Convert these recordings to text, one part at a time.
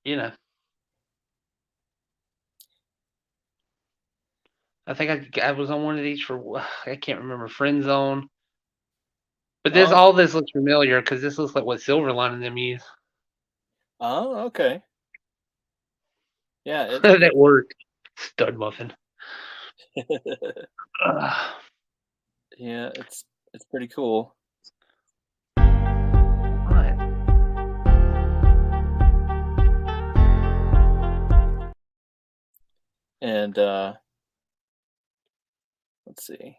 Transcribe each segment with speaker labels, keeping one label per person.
Speaker 1: you know, I think I was on one of these for I can't remember Friend Zone, but
Speaker 2: Oh,
Speaker 1: all this looks familiar because this looks like what Silverline and them use.
Speaker 2: oh, okay. Yeah,
Speaker 1: That worked. Stud muffin.
Speaker 2: yeah, it's pretty cool.
Speaker 1: What?
Speaker 2: And let's see.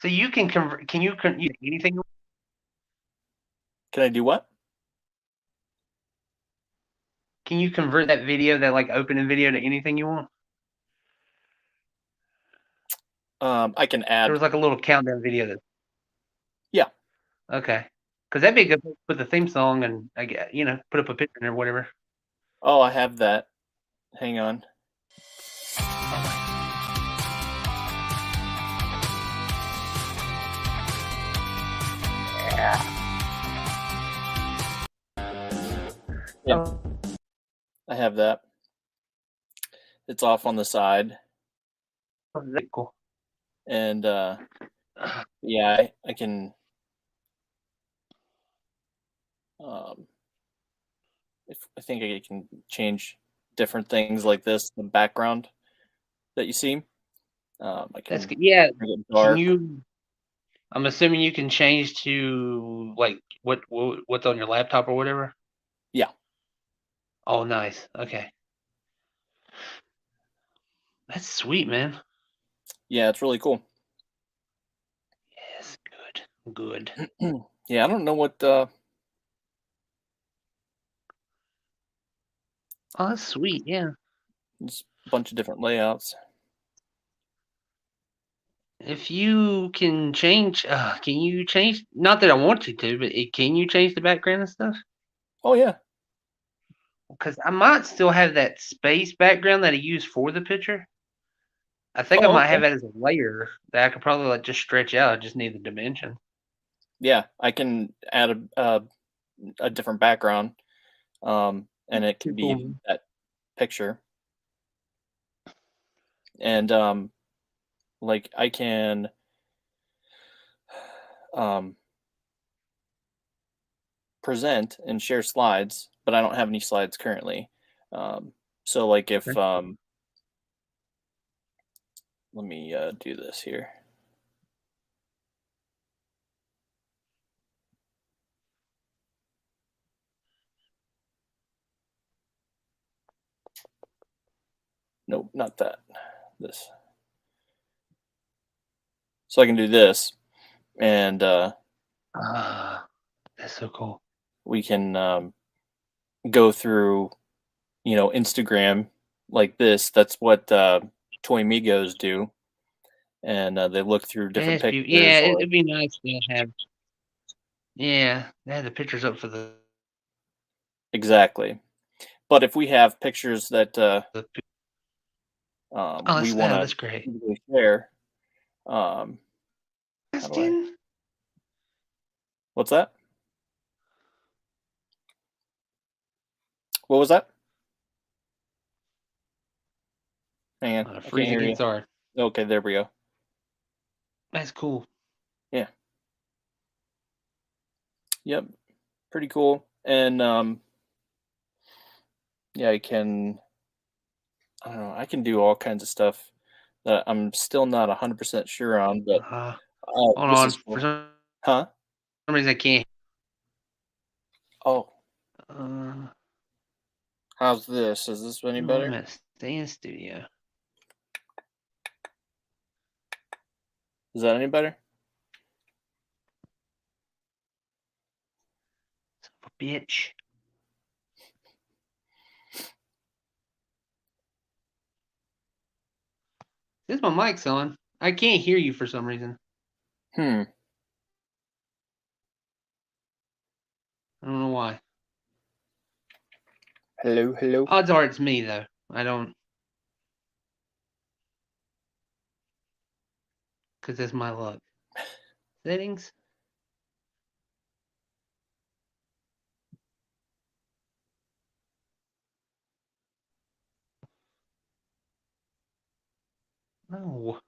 Speaker 1: So you can convert? Can you anything?
Speaker 2: Can I do what?
Speaker 1: Can you convert that video, that like opening video, to anything you want?
Speaker 2: I can
Speaker 1: There
Speaker 2: add.
Speaker 1: was like a little countdown video that.
Speaker 2: Yeah.
Speaker 1: Okay. Because that'd be a good place to put the theme song and I get put up a picture or whatever.
Speaker 2: Oh, I have that. Hang on. Yeah,
Speaker 1: Oh,
Speaker 2: I have that. It's off on the side,
Speaker 1: that's cool.
Speaker 2: and yeah, I can. Um, if I think I can change different things like this, the background that you see. I
Speaker 1: That's
Speaker 2: can
Speaker 1: good. Yeah.
Speaker 2: make it
Speaker 1: Can
Speaker 2: dark.
Speaker 1: you? I'm assuming you can change to like what's on your laptop or whatever.
Speaker 2: Yeah,
Speaker 1: Oh, nice. Okay. That's sweet, man.
Speaker 2: yeah, it's really cool.
Speaker 1: Yes, good. Good.
Speaker 2: Yeah, I don't know what.
Speaker 1: Oh, that's sweet. Yeah.
Speaker 2: Just a bunch of different layouts.
Speaker 1: If you can you change? Not that I want you to, but can you change the background and stuff?
Speaker 2: Oh yeah.
Speaker 1: Because I might still have that space background that I use for the picture. I think I
Speaker 2: Oh
Speaker 1: might
Speaker 2: okay.
Speaker 1: have that as a layer that I could probably like just stretch out. I just need the dimension.
Speaker 2: Yeah, I can add a different background, and it
Speaker 1: Too
Speaker 2: can
Speaker 1: cool,
Speaker 2: be
Speaker 1: man.
Speaker 2: that picture. And like I can um, present and share slides, but I don't have any slides currently. So like if
Speaker 1: Okay.
Speaker 2: let me do this here. Nope, not that. This. So I can do this, and
Speaker 1: Ah, that's so cool.
Speaker 2: we can go through, Instagram like this. That's what Toy Migos do, and they look through different
Speaker 1: That's beautiful. Yeah,
Speaker 2: pictures or
Speaker 1: it'd be nice to have. Yeah, they have the pictures up for
Speaker 2: exactly. But if we have pictures that
Speaker 1: the. Oh,
Speaker 2: we want
Speaker 1: that's great.
Speaker 2: to share, um, how do I?
Speaker 1: Dustin,
Speaker 2: What's that? What was that? Hang on, I can't
Speaker 1: freeze
Speaker 2: hear
Speaker 1: again.
Speaker 2: you.
Speaker 1: Sorry.
Speaker 2: Okay, there we go.
Speaker 1: That's cool.
Speaker 2: Yeah, yep, pretty cool. And yeah, I can. I don't know. I can do all kinds of stuff that I'm still not 100% sure on, but
Speaker 1: Hold
Speaker 2: this
Speaker 1: on.
Speaker 2: is
Speaker 1: For
Speaker 2: cool. Huh?
Speaker 1: some reason, I can't.
Speaker 2: Oh,
Speaker 1: Uh,
Speaker 2: how's this? Is this any
Speaker 1: wait a
Speaker 2: better?
Speaker 1: minute. Stay in studio.
Speaker 2: Is that any better?
Speaker 1: Son of a bitch. Since my mic's on, I can't hear you for some reason.
Speaker 2: Hmm.
Speaker 1: I don't know why.
Speaker 2: Hello, hello.
Speaker 1: Odds are it's me though. I don't, because that's my luck. Settings. No.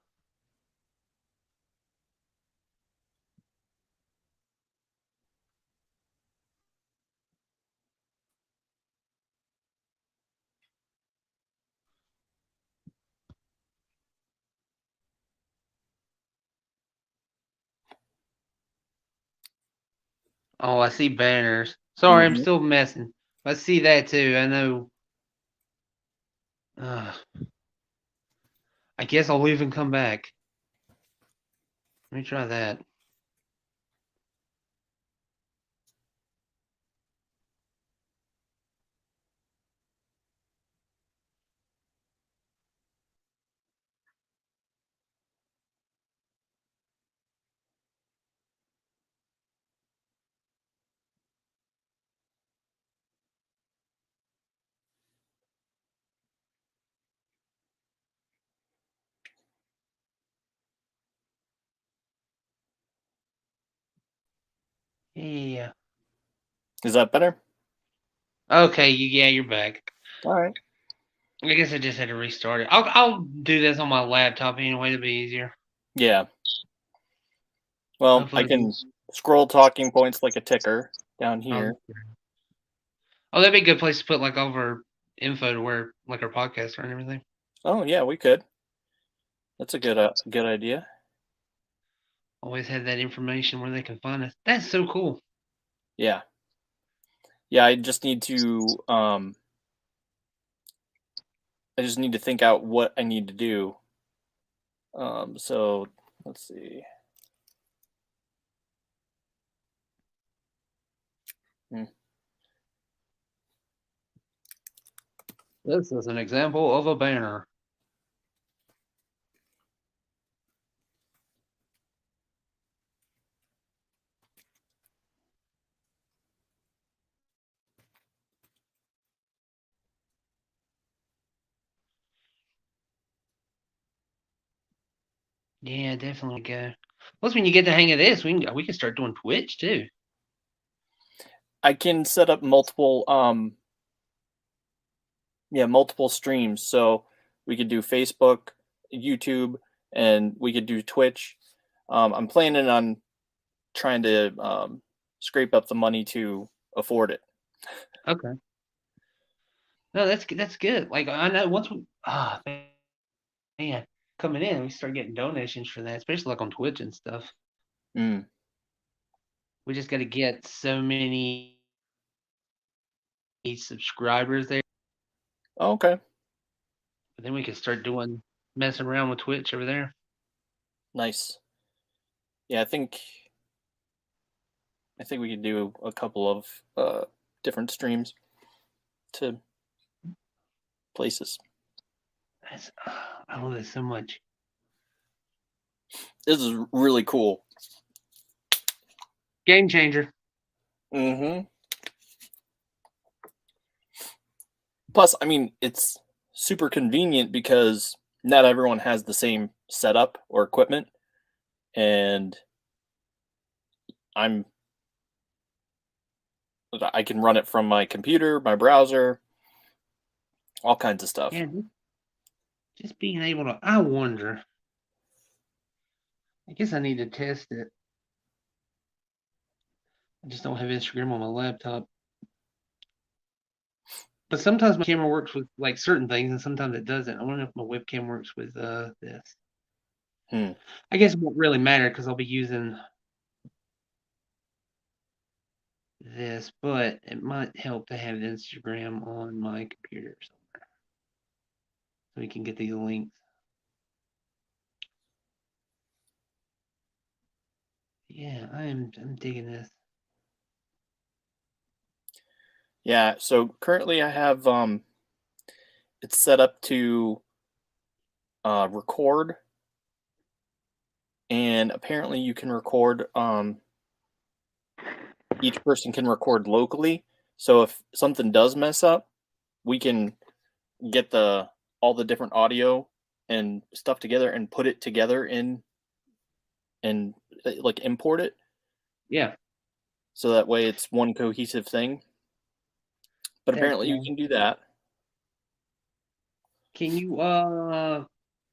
Speaker 1: Oh, I see banners. Sorry, I'm
Speaker 2: Mm-hmm.
Speaker 1: still messing. I see that too. I know. Uh, I guess I'll leave and come back. Let me try that. Yeah.
Speaker 2: Is that better?
Speaker 1: Okay. Yeah, you're back.
Speaker 2: All right.
Speaker 1: I guess I just had to restart it. I'll do this on my laptop anyway to be easier.
Speaker 2: Yeah. Well, I
Speaker 1: Hopefully.
Speaker 2: can scroll talking points like a ticker down here.
Speaker 1: Oh, that'd be a good place to put like all of our info to where like our podcast and everything.
Speaker 2: Oh yeah, we could. That's a good idea.
Speaker 1: Always have that information where they can find us. That's so cool.
Speaker 2: Yeah. Yeah, I just need to think out what I need to do. So let's see. Hmm.
Speaker 1: This is an example of a banner. Yeah, definitely go. Plus, when you get the hang of this, we can start doing Twitch too.
Speaker 2: I can set up multiple multiple streams. So we could do Facebook, YouTube, and we could do Twitch. I'm planning on trying to scrape up the money to afford it.
Speaker 1: Okay. No, that's good. Like I know once we man coming in, we start getting donations for that, especially like on Twitch and stuff.
Speaker 2: Mm.
Speaker 1: We just got to get so many subscribers there,
Speaker 2: Oh, okay.
Speaker 1: but then we can start doing messing around with Twitch over there.
Speaker 2: Nice. Yeah, I think we could do a couple of different streams to places.
Speaker 1: I love this so much.
Speaker 2: This is really cool.
Speaker 1: Game changer.
Speaker 2: Mm-hmm. Plus, I mean, it's super convenient because not everyone has the same setup or equipment, and I can run it from my computer, my browser, all kinds of stuff.
Speaker 1: Yeah, just being able to. I wonder. I guess I need to test it. I just don't have Instagram on my laptop. But sometimes my camera works with like certain things, and sometimes it doesn't. I wonder if my webcam works with this.
Speaker 2: Hmm.
Speaker 1: I guess it won't really matter because I'll be using this, but it might help to have Instagram on my computer somewhere so we can get these links. Yeah, I'm digging this.
Speaker 2: Yeah, so currently I have it's set up to record, and apparently you can record each person can record locally. So if something does mess up, we can get the all the different audio and stuff together and put it together in and like import it
Speaker 1: Yeah,
Speaker 2: so that way it's one cohesive thing. But
Speaker 1: that's
Speaker 2: apparently you
Speaker 1: nice.
Speaker 2: can do that.
Speaker 1: Can you oh,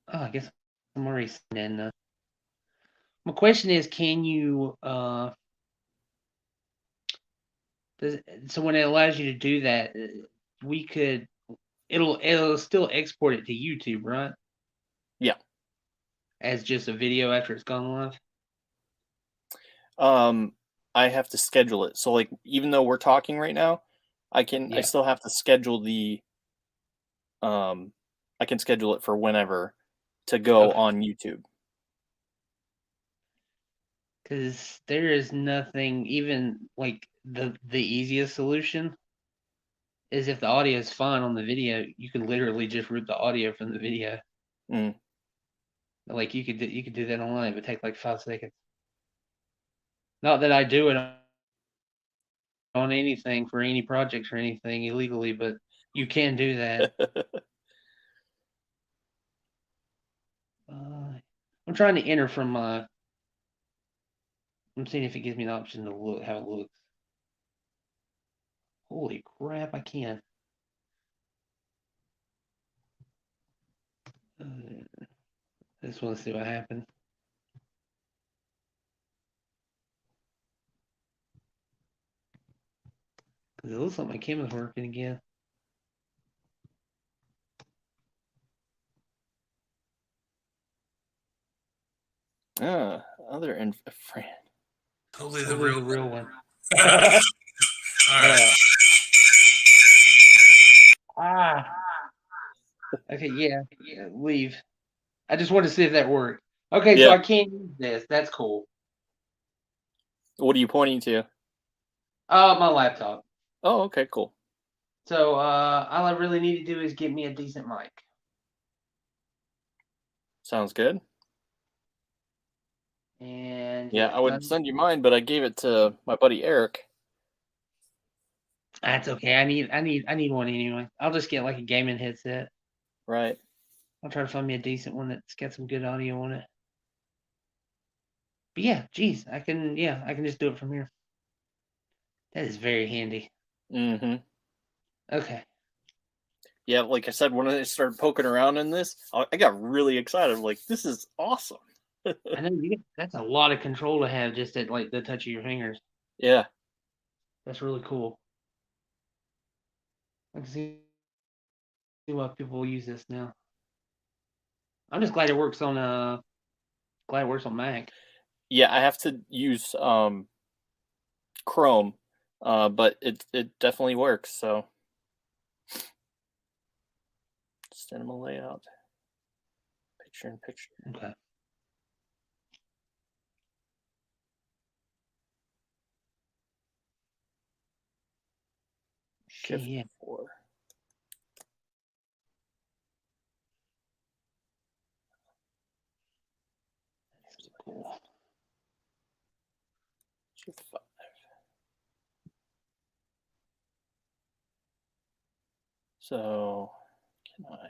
Speaker 1: I guess I'm already saying. My question is, can you so when it allows you to do that, we could it'll still export it to YouTube, right?
Speaker 2: Yeah.
Speaker 1: As just a video after it's gone live.
Speaker 2: I have to schedule it. So like even though we're talking right now, I
Speaker 1: Yeah,
Speaker 2: still have to schedule the um I can schedule it for whenever to go
Speaker 1: okay.
Speaker 2: on YouTube.
Speaker 1: Because there is nothing even like the easiest solution is if the audio is fine on the video, you can literally just root the audio from the video.
Speaker 2: Mm.
Speaker 1: Like you could do that online. It would take like 5 seconds. Not that I do it on anything for any projects or anything illegally, but you can do that. I'm trying to enter from my. I'm seeing if it gives me an option to look how it looks. Holy crap! I can't. I just want to see what happens. Because it looks like my camera's working again.
Speaker 2: Other friend.
Speaker 3: Totally the
Speaker 1: Only
Speaker 3: real
Speaker 1: the
Speaker 3: one.
Speaker 1: real one.
Speaker 3: All right.
Speaker 1: Ah. Okay. Yeah. Yeah. Leave. I just wanted to see if that worked. Okay. So
Speaker 2: Yeah.
Speaker 1: I can't use this. That's cool.
Speaker 2: What are you pointing to?
Speaker 1: My laptop.
Speaker 2: Oh, okay, cool.
Speaker 1: So all I really need to do is get me a decent mic.
Speaker 2: Sounds good.
Speaker 1: And
Speaker 2: Yeah,
Speaker 1: yeah,
Speaker 2: I would send you mine, but I gave it to my buddy Eric.
Speaker 1: that's okay. I need one anyway. I'll just get like a gaming headset.
Speaker 2: Right.
Speaker 1: I'll try to find me a decent one that's got some good audio on it. But yeah, geez, I can just do it from here. That is very handy.
Speaker 2: Mm-hmm.
Speaker 1: Okay.
Speaker 2: Yeah, like I said, when I started poking around in this, I got really excited. Like, this is awesome.
Speaker 1: I know that's a lot of control to have just at like the touch of your fingers.
Speaker 2: Yeah.
Speaker 1: That's really cool. I can see why people use this now. I'm just glad it works on Mac.
Speaker 2: Yeah, I have to use Chrome, but it definitely works. So, cinema layout, picture in picture.
Speaker 1: Okay.
Speaker 2: GIF
Speaker 1: Yeah.
Speaker 2: 4.
Speaker 1: That's cool.
Speaker 2: GIF 5. So, can I?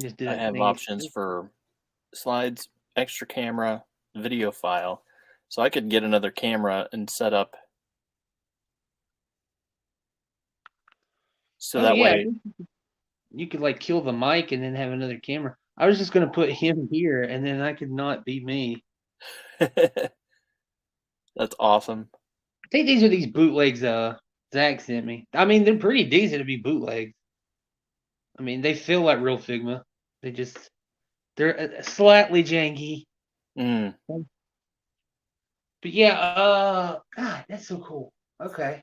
Speaker 1: Just do
Speaker 2: I
Speaker 1: that
Speaker 2: have
Speaker 1: thing.
Speaker 2: options for slides, extra camera, video file. So I could get another camera and set up so
Speaker 1: Oh
Speaker 2: that
Speaker 1: yeah,
Speaker 2: way.
Speaker 1: you could like kill the mic and then have another camera. I was just gonna put him here, and then I could not be me.
Speaker 2: That's awesome.
Speaker 1: I think these are these bootlegs. Zach sent me. I mean, they're pretty decent to be bootlegs. I mean, they feel like real Figma. They're slightly janky.
Speaker 2: Mm.
Speaker 1: But yeah, God, that's so cool. Okay.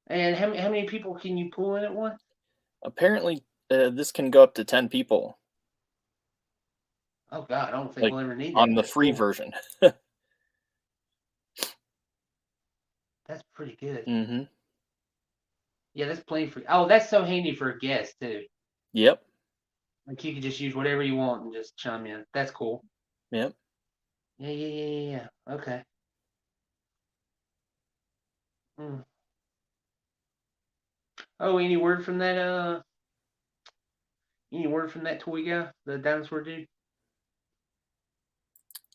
Speaker 1: And how many people can you pull in at once?
Speaker 2: Apparently, this can go up to 10 people,
Speaker 1: Oh God, I don't think
Speaker 2: like
Speaker 1: we'll ever need that.
Speaker 2: on the
Speaker 1: That's
Speaker 2: free
Speaker 1: cool.
Speaker 2: version.
Speaker 1: That's pretty good.
Speaker 2: Mm-hmm.
Speaker 1: Yeah, that's plenty for. Oh, that's so handy for a guest too.
Speaker 2: Yep.
Speaker 1: Like you can just use whatever you want and just chime in. That's cool.
Speaker 2: Yep.
Speaker 1: Yeah. Okay. Hmm. Oh, any word from that? Any word from that toy guy, the dinosaur dude?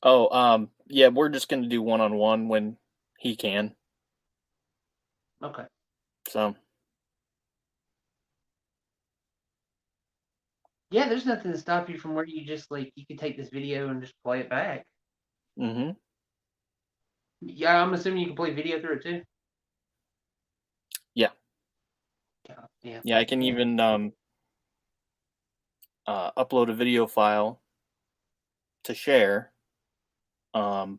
Speaker 2: Oh, yeah, we're just gonna do one-on-one when he can.
Speaker 1: Okay.
Speaker 2: So,
Speaker 1: Yeah, there's nothing to stop you from where you just like you can take this video and just play it back.
Speaker 2: mm-hmm.
Speaker 1: Yeah, I'm assuming you can play video through it too.
Speaker 2: Yeah.
Speaker 1: Yeah.
Speaker 2: Yeah, I can even upload a video file to share,
Speaker 1: Oh,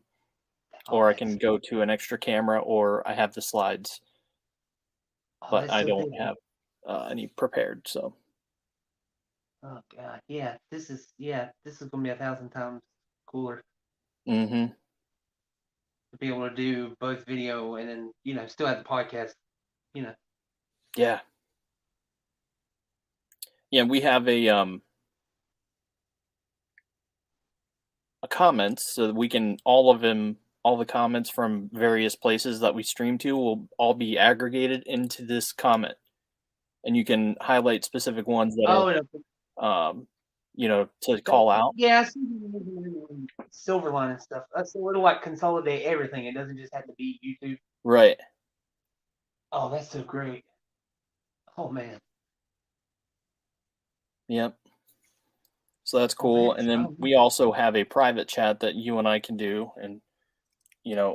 Speaker 2: or I
Speaker 1: that's
Speaker 2: can go to an extra camera, or I have the slides, but I
Speaker 1: so
Speaker 2: don't
Speaker 1: good.
Speaker 2: have any prepared. So,
Speaker 1: Oh god, yeah. This is gonna be 1,000 times cooler
Speaker 2: mm-hmm.
Speaker 1: to be able to do both video and then still have the podcast.
Speaker 2: Yeah, yeah. We have a comments so that we can all the comments from various places that we stream to will all be aggregated into this comment, and you can highlight specific ones that
Speaker 1: Oh,
Speaker 2: are to call out.
Speaker 1: yeah. I see Silverline and stuff. So it'll like consolidate everything. It doesn't just have to be YouTube.
Speaker 2: Right.
Speaker 1: Oh, that's so great. Oh man.
Speaker 2: Yep. So that's
Speaker 1: Oh,
Speaker 2: cool. And then
Speaker 1: oh,
Speaker 2: we also have a private chat that you and I can do, and and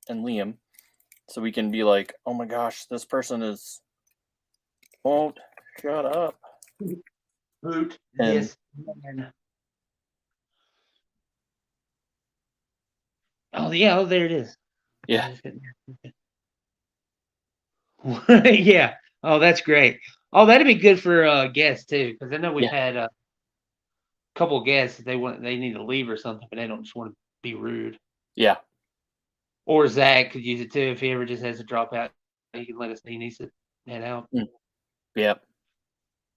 Speaker 2: Liam, so we can be like, oh my gosh, this person won't shut up.
Speaker 1: boot
Speaker 2: And
Speaker 1: this man. Oh yeah. Oh, there it is.
Speaker 2: yeah,
Speaker 1: Yeah. Oh, that's great. Oh, that'd be good for guests too, because I know we've
Speaker 2: yeah,
Speaker 1: had a couple of guests that they need to leave or something, but they don't just want to be rude.
Speaker 2: yeah,
Speaker 1: Or Zach could use it too if he ever just has to drop out. He can let us know he needs to head out.
Speaker 2: yeah,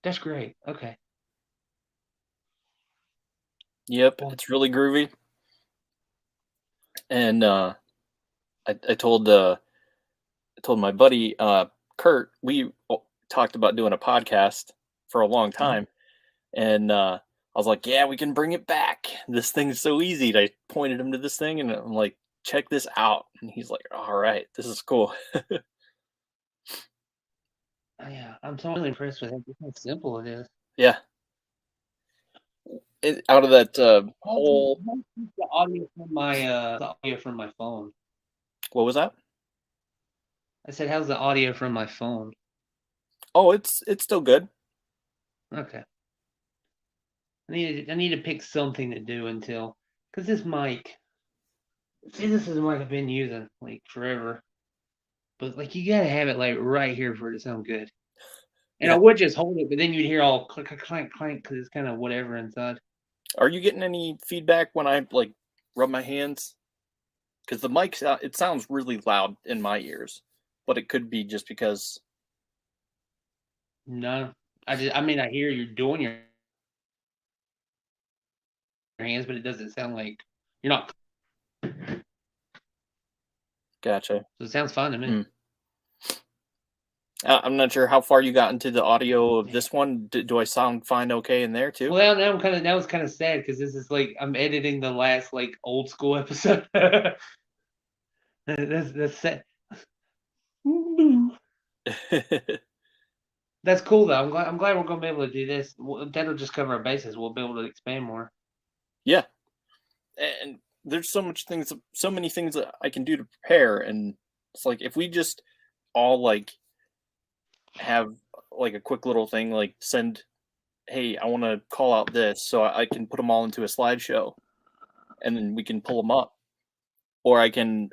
Speaker 1: That's great. Okay.
Speaker 2: yep.
Speaker 1: Well,
Speaker 2: It's really groovy. And I told my buddy Kurt, we talked about doing a podcast for a long time, and I was like, yeah, we can bring it back. This thing's so easy. And I pointed him to this thing, and I'm like, check this out. And he's like, all right, this is cool.
Speaker 1: yeah, I'm totally impressed with how simple it is.
Speaker 2: Yeah. Out of that
Speaker 1: How's
Speaker 2: whole,
Speaker 1: the audio from my phone?
Speaker 2: what was that?
Speaker 1: I said, how's the audio from my phone?
Speaker 2: Oh, it's still good.
Speaker 1: Okay. I need to pick something to do because this mic. See, this is the mic I've been using like forever, but like you gotta have it like right here for it to sound good. And I
Speaker 2: Yeah.
Speaker 1: would just hold it, but then you'd hear all clank, clank, clank because it's kind of whatever inside.
Speaker 2: Are you getting any feedback when I like rub my hands? Because the mic, it sounds really loud in my ears, but it could be just because.
Speaker 1: No, I mean, I hear you doing your hands, but it doesn't sound like you're not.
Speaker 2: Gotcha.
Speaker 1: So it sounds fine to me.
Speaker 2: I'm not sure how far you got into the audio of this one. Do I sound fine okay in there too?
Speaker 1: Well, now it's kind of sad because this is like I'm editing the last like old school episode. That's sad. That's cool though. I'm glad we're gonna be able to do this. That'll just cover our bases. We'll be able to expand more.
Speaker 2: Yeah. And there's so many things that I can do to prepare. And it's like, if we just all like have like a quick little thing, like send, hey, I want to call out this, so I can put them all into a slideshow, and then we can pull them up, or I can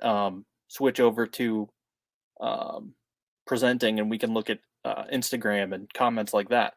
Speaker 2: switch over to presenting, and we can look at Instagram and comments like that.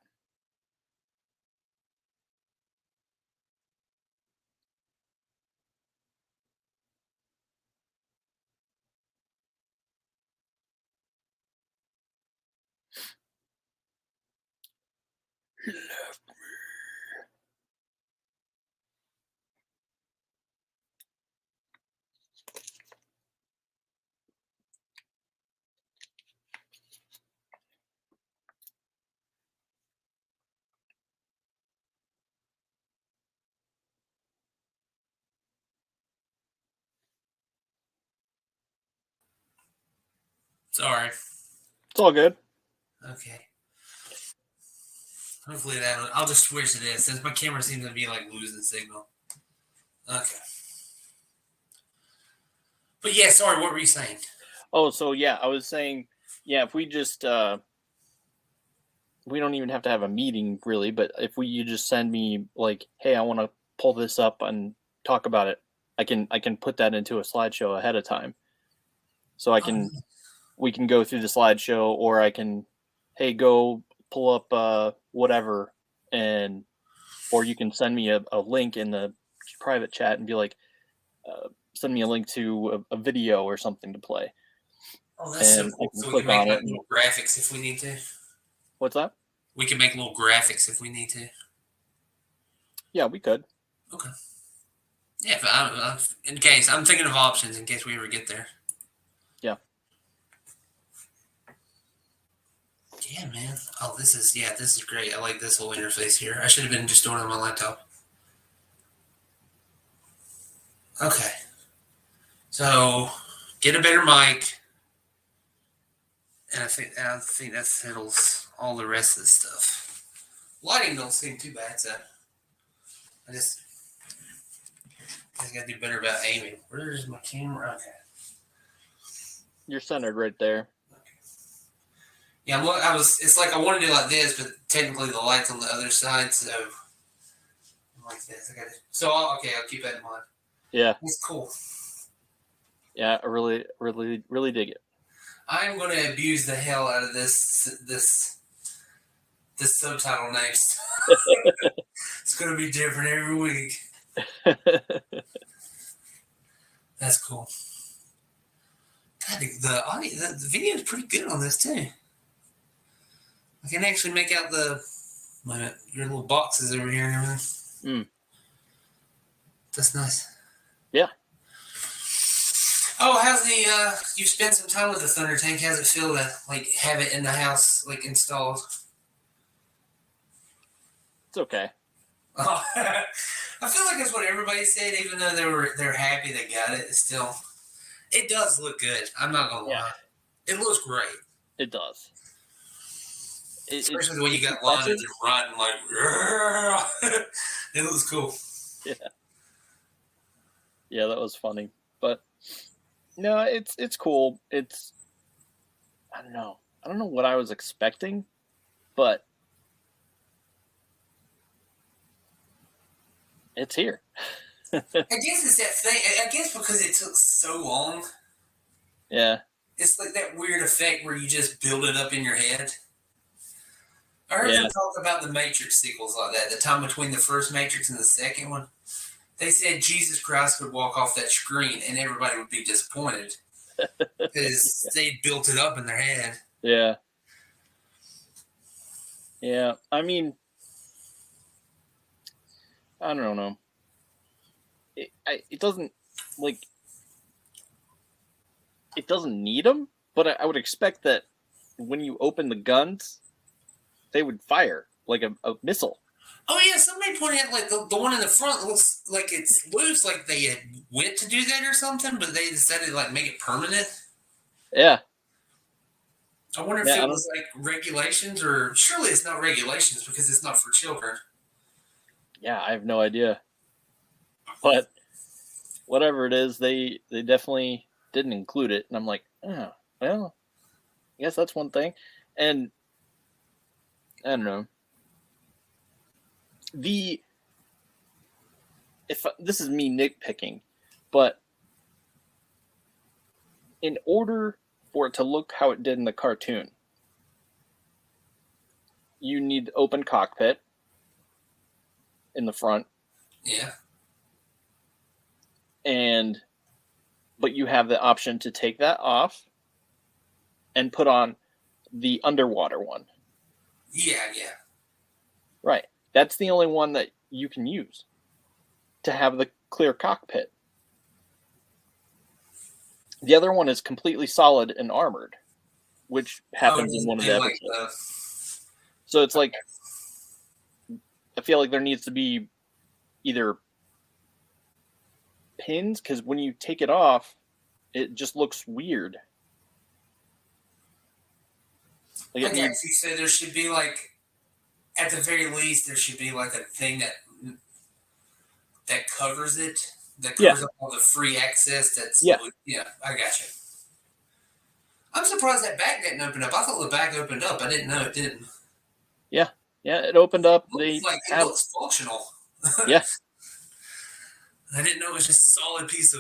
Speaker 3: Sorry.
Speaker 2: It's all good.
Speaker 3: Okay. Hopefully I'll just switch to this since my camera seems to be like losing signal. Okay. But yeah, sorry, what were you saying?
Speaker 2: Oh, so yeah, I was saying, yeah, if we just we don't even have to have a meeting really, but if you just send me like, hey, I want to pull this up and talk about it, I can put that into a slideshow ahead of time. So we can go through the slideshow, or I can, hey, go pull up whatever, or you can send me a link in the private chat and be like, send me a link to a video or something to play.
Speaker 3: Oh, that's so
Speaker 2: And
Speaker 3: cool.
Speaker 2: I can
Speaker 3: So we
Speaker 2: click
Speaker 3: can make
Speaker 2: on
Speaker 3: like
Speaker 2: it.
Speaker 3: little graphics if we need to.
Speaker 2: What's that?
Speaker 3: We can make little graphics if we need to.
Speaker 2: Yeah, we could.
Speaker 3: Okay. Yeah, but I don't know. In case I'm thinking of options in case we ever get there.
Speaker 2: Yeah.
Speaker 3: Yeah, man. Oh, this is great. I like this whole interface here. I should have been just doing it on my laptop. Okay. So get a better mic. And I think that settles all the rest of the stuff. Lighting don't seem too bad, so I just gotta do better about aiming. Where's my camera? Okay.
Speaker 2: You're centered right there.
Speaker 3: Yeah, it's like I want to do like this, but technically the light's on the other side, so I'm like this. I'll keep that in mind.
Speaker 2: Yeah.
Speaker 3: It's cool.
Speaker 2: Yeah, I really, really, really dig it.
Speaker 3: I'm going to abuse the hell out of this subtitle name. It's going to be different every week. That's cool. God, the video is pretty good on this too. I can actually make out your little boxes over here and everything. That's nice.
Speaker 2: Yeah.
Speaker 3: Oh, how's you spent some time with the Thundertank? How's it feel to like have it in the house, like installed?
Speaker 2: It's okay.
Speaker 3: Oh, I feel like that's what everybody said, even though they're happy they got it. It does look good. I'm not gonna lie. It looks great.
Speaker 2: It does.
Speaker 3: Especially when you got Lana just riding like, it looks cool.
Speaker 2: Yeah. Yeah, that was funny. But no, it's cool. I don't know. I don't know what I was expecting, but it's here.
Speaker 3: I guess it's that thing. I guess because it took so long.
Speaker 2: Yeah.
Speaker 3: It's like that weird effect where you just build it up in your head. I heard them talk about the Matrix sequels like that. The time between the first Matrix and the second one. They said Jesus Christ would walk off that screen and everybody would be disappointed because they built it up in their head.
Speaker 2: Yeah. Yeah. I mean, I don't know. It doesn't it doesn't need them, but I would expect that when you open the guns, they would fire like a missile.
Speaker 3: Oh yeah, somebody pointed out like the one in the front looks like it's loose, like they had went to do that or something, but they decided to like make it permanent.
Speaker 2: Yeah.
Speaker 3: I wonder if it was like regulations, or surely it's not regulations because it's not for children.
Speaker 2: Yeah, I have no idea. But whatever it is, they definitely didn't include it, and I'm like, oh, well, I guess that's one thing. And I don't know. If this is me nitpicking, but in order for it to look how it did in the cartoon, you need the open cockpit in the front.
Speaker 3: Yeah.
Speaker 2: But you have the option to take that off and put on the underwater one.
Speaker 3: Yeah.
Speaker 2: Right. That's the only one that you can use to have the clear cockpit. The other one is completely solid and armored, which happens in one of the episodes. So it's like, I feel like there needs to be either pins, because when you take it off, it just looks weird. Like
Speaker 3: I guess you said there should be like, at the very least, there should be like a thing that covers it, that covers up all the free access. Yeah, I got you. I'm surprised that back didn't open up. I thought the back opened up. I didn't know it didn't.
Speaker 2: Yeah, it opened up.
Speaker 3: It looks functional.
Speaker 2: Yeah.
Speaker 3: I didn't know it was just a solid piece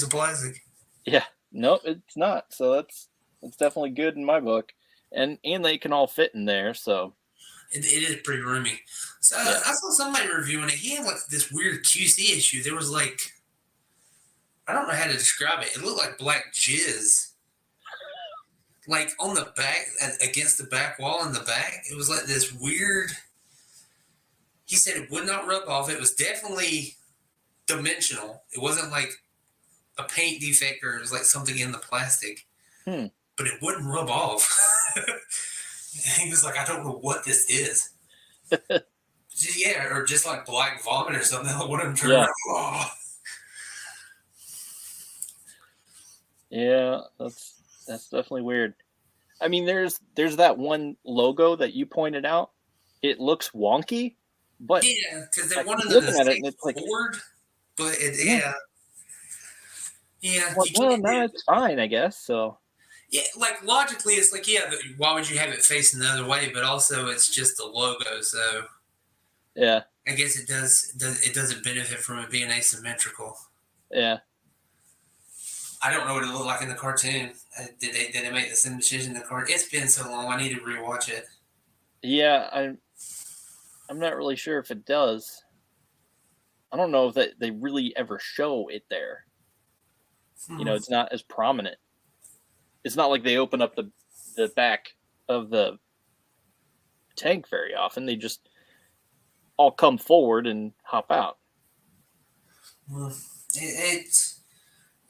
Speaker 3: of plastic.
Speaker 2: Yeah, no, it's not. So it's definitely good in my book, and they can all fit in there. So
Speaker 3: it is pretty roomy. So I saw somebody reviewing it. He had like this weird QC issue. There was like, I don't know how to describe it. It looked like black jizz, like on the back, against the back wall in the back. It was like this weird. He said it would not rub off. It was definitely dimensional. It wasn't like a paint defect or it was like something in the plastic, but it wouldn't rub off. He was like, I don't know what this is. Yeah, or just like black vomit or something. That wouldn't turn around. Oh.
Speaker 2: Yeah, that's definitely weird. I mean, there's that one logo that you pointed out. It looks wonky, but
Speaker 3: yeah, because they're one of
Speaker 2: looking at it and it's like
Speaker 3: forward, but yeah.
Speaker 2: Well, no, it's fine, I guess. So
Speaker 3: yeah, like logically, it's like why would you have it facing the other way? But also, it's just the logo, so
Speaker 2: yeah.
Speaker 3: I guess it doesn't benefit from it being asymmetrical.
Speaker 2: Yeah.
Speaker 3: I don't know what it looked like in the cartoon. Did they make the same decision in the cartoon? It's been so long. I need to rewatch it.
Speaker 2: Yeah, I'm not really sure if it does. I don't know if they really ever show it there. You know, it's not as prominent. It's not like they open up the back of the tank very often. They just all come forward and hop out.
Speaker 3: It's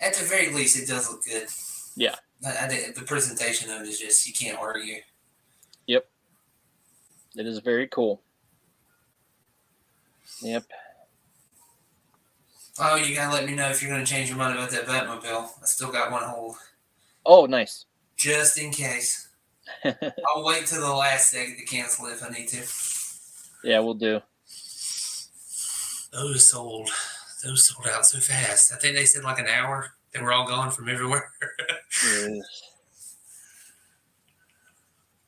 Speaker 3: at the very least, it does look good.
Speaker 2: Yeah.
Speaker 3: The presentation of it is just, you can't argue.
Speaker 2: Yep. It is very cool. Yep.
Speaker 3: Oh, you gotta let me know if you're gonna change your mind about that Batmobile. I still got one hold.
Speaker 2: Oh, nice.
Speaker 3: Just in case. I'll wait till the last second to cancel it if I need to.
Speaker 2: Yeah, we'll do.
Speaker 3: Those sold out so fast. I think they said like an hour. They were all gone from everywhere.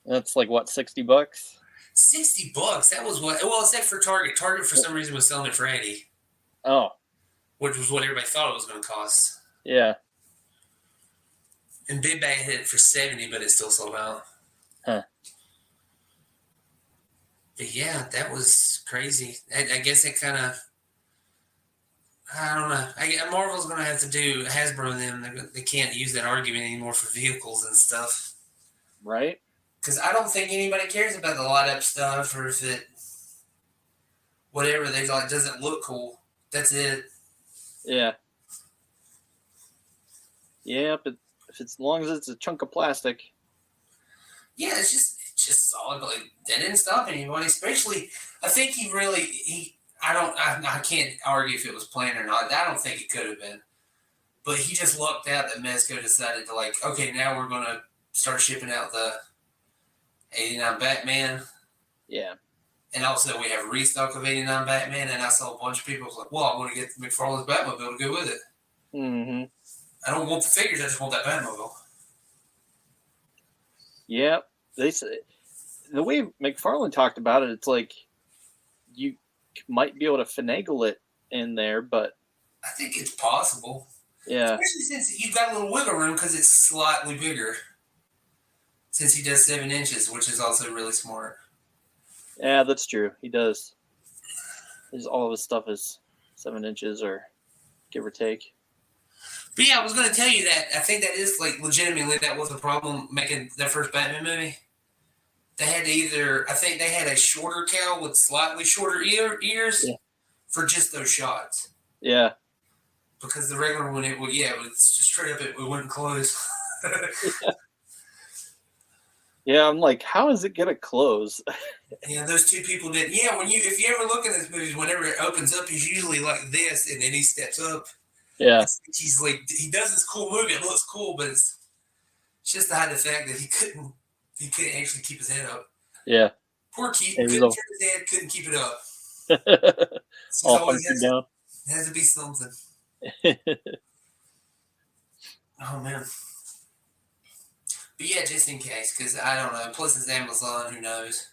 Speaker 2: That's like what, $60?
Speaker 3: $60. That was what. Well, except for Target. Target for some reason was selling it for $80.
Speaker 2: Oh.
Speaker 3: Which was what everybody thought it was going to cost.
Speaker 2: Yeah.
Speaker 3: And Big Bag hit it for $70, but it still sold out.
Speaker 2: Huh.
Speaker 3: But yeah, that was crazy. I guess it kind of. I don't know. Marvel's going to have to do Hasbro and them. They can't use that argument anymore for vehicles and stuff.
Speaker 2: Right.
Speaker 3: Because I don't think anybody cares about the light up stuff or if it. Whatever they like doesn't look cool. That's it.
Speaker 2: Yeah. Yeah, but if it's as long as it's a chunk of plastic.
Speaker 3: Yeah, it's just solid. But like, that didn't stop anybody. Especially, I think I can't argue if it was planned or not. I don't think it could have been. But he just lucked out that Mezco decided to like, okay, now we're going to start shipping out the 89 Batman.
Speaker 2: Yeah.
Speaker 3: And also we have restock of 89 Batman. And I saw a bunch of people was like, well, I want to get McFarlane's Batmobile to go with it.
Speaker 2: Mm-hmm.
Speaker 3: I don't want the figures. I just want that Batmobile.
Speaker 2: Yeah. They say, the way McFarlane talked about it, it's like you might be able to finagle it in there, but
Speaker 3: I think it's possible.
Speaker 2: Yeah.
Speaker 3: Especially since you've got a little wiggle room because it's slightly bigger. Since he does 7 inches, which is also really smart.
Speaker 2: Yeah, that's true. He does. All of his stuff is 7 inches or give or take.
Speaker 3: But yeah, I was going to tell you that. I think that is like legitimately that was a problem making their first Batman movie. They had I think they had a shorter cowl with slightly shorter ears for just those shots.
Speaker 2: Yeah.
Speaker 3: Because the regular one, it was just straight up, it wouldn't close.
Speaker 2: Yeah, I'm like, how is it gonna close?
Speaker 3: Yeah, those two people did. Yeah, if you ever look at this movie, whenever it opens up, he's usually like this, and then he steps up.
Speaker 2: Yeah.
Speaker 3: He's like, he does this cool movie. It looks cool, but it's just to hide the fact that he couldn't He couldn't actually keep his head up.
Speaker 2: Yeah.
Speaker 3: Poor Keith
Speaker 2: It was
Speaker 3: couldn't turn his head, couldn't keep it up. She's
Speaker 2: all
Speaker 3: always
Speaker 2: hunkered down.
Speaker 3: has to be something. Oh man. But yeah, just in case, because I don't know. Plus, it's Amazon. Who knows?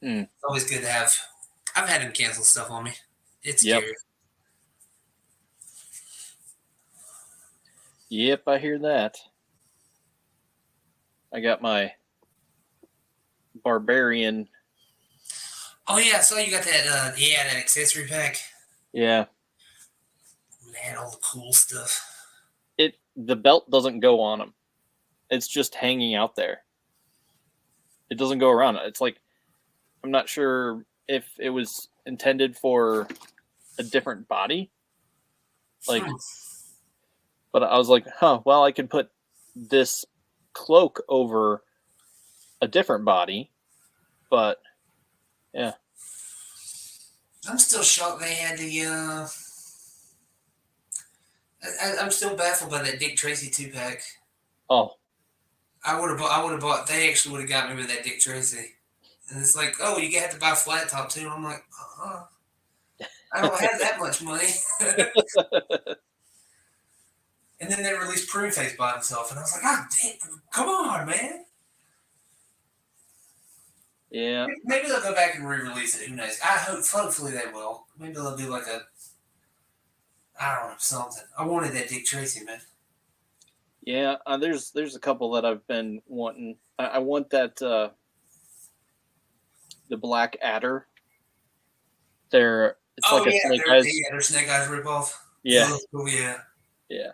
Speaker 3: It's always good to have. I've had him cancel stuff on me. It's scary.
Speaker 2: Yep, I hear that. I got my Barbarian.
Speaker 3: Oh yeah, I saw you got that. That accessory pack.
Speaker 2: Yeah.
Speaker 3: It had all the cool stuff.
Speaker 2: The belt doesn't go on him. It's just hanging out there. It doesn't go around. It's like, I'm not sure if it was intended for a different body. Like, but I was like, well, I can put this cloak over a different body, but yeah.
Speaker 3: I'm still shocked they had the. I'm still baffled by that Dick Tracy 2-pack.
Speaker 2: Oh.
Speaker 3: I would have bought. They actually would have got me with that Dick Tracy, and it's like, oh, you have to buy a flat top too. And I'm like, I don't have that much money. And then they released Prune Face by himself, and I was like, oh, damn, come on, man.
Speaker 2: Yeah.
Speaker 3: Maybe they'll go back and re-release it. Who knows? Hopefully they will. Maybe they'll do like I don't know, something. I wanted that Dick Tracy, man.
Speaker 2: Yeah, there's a couple that I've been wanting. I want that the Black Adder. It's like a Snake Eyes.
Speaker 3: They're Snake Eyes ripoff.
Speaker 2: Yeah.
Speaker 3: Oh, yeah.
Speaker 2: Yeah.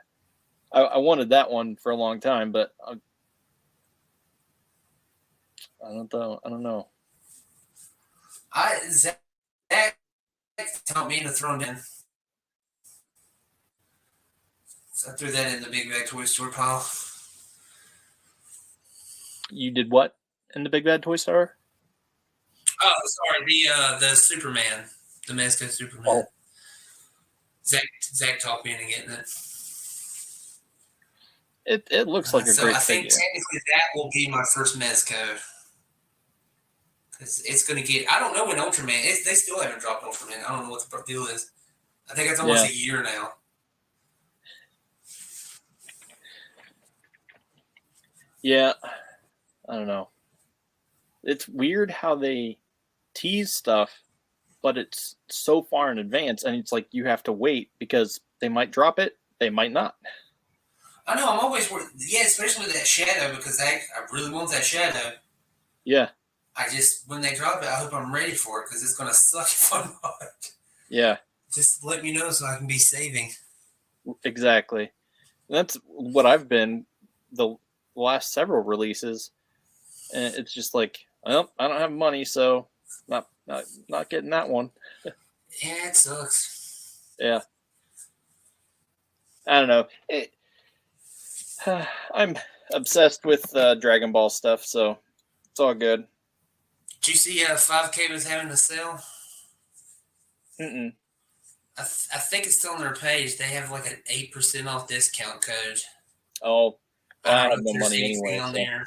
Speaker 2: I wanted that one for a long time, but I don't know.
Speaker 3: Zach taught me to throw in. So I threw that in the big bag toy store pile.
Speaker 2: You did what in the big bad toy store?
Speaker 3: Oh, sorry, the Superman, the Mezco Superman. Oh. Zach talked me into getting it.
Speaker 2: It looks like a great figure.
Speaker 3: I think technically that will be my first Mezco. It's going to get. I don't know when Ultraman. They still haven't dropped Ultraman. I don't know what the deal is. I think it's almost a year now.
Speaker 2: Yeah, I don't know. It's weird how they tease stuff, but it's so far in advance, and it's like you have to wait because they might drop it, they might not.
Speaker 3: I know. I'm always worried. Yeah, especially with that Shadow, because I really want that Shadow.
Speaker 2: Yeah.
Speaker 3: When they drop it, I hope I'm ready for it because it's going to suck if I'm not.
Speaker 2: Yeah.
Speaker 3: Just let me know so I can be saving.
Speaker 2: Exactly. That's what I've been the last several releases, and it's just like, well, I don't have money, so not getting that one.
Speaker 3: Yeah, it sucks.
Speaker 2: Yeah. I don't know. I'm obsessed with Dragon Ball stuff, so it's all good.
Speaker 3: Did you see 5K was having a sale?
Speaker 2: Mm-mm.
Speaker 3: I think it's still on their page. They have like an 8% off discount code.
Speaker 2: Oh, I have no money anyway.
Speaker 3: On there.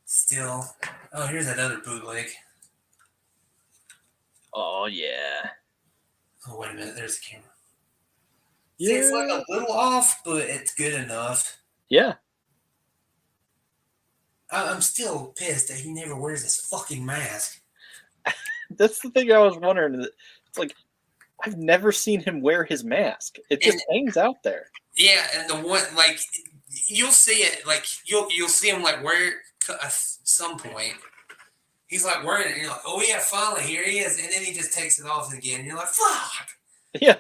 Speaker 3: Still. Oh, here's that other bootleg.
Speaker 2: Oh, yeah.
Speaker 3: Oh, wait a minute. There's the camera.
Speaker 2: Yeah.
Speaker 3: See, it's like a little off, but it's good enough.
Speaker 2: Yeah.
Speaker 3: I'm still pissed that he never wears his fucking mask.
Speaker 2: That's the thing I was wondering. It's like, I've never seen him wear his mask. It just hangs out there.
Speaker 3: Yeah, and the one, like, you'll see it, like, you'll see him, like, wear it at some point. He's, like, wearing it, and you're like, oh, yeah, finally, here he is. And then he just takes it off again. And you're like, fuck.
Speaker 2: Yeah.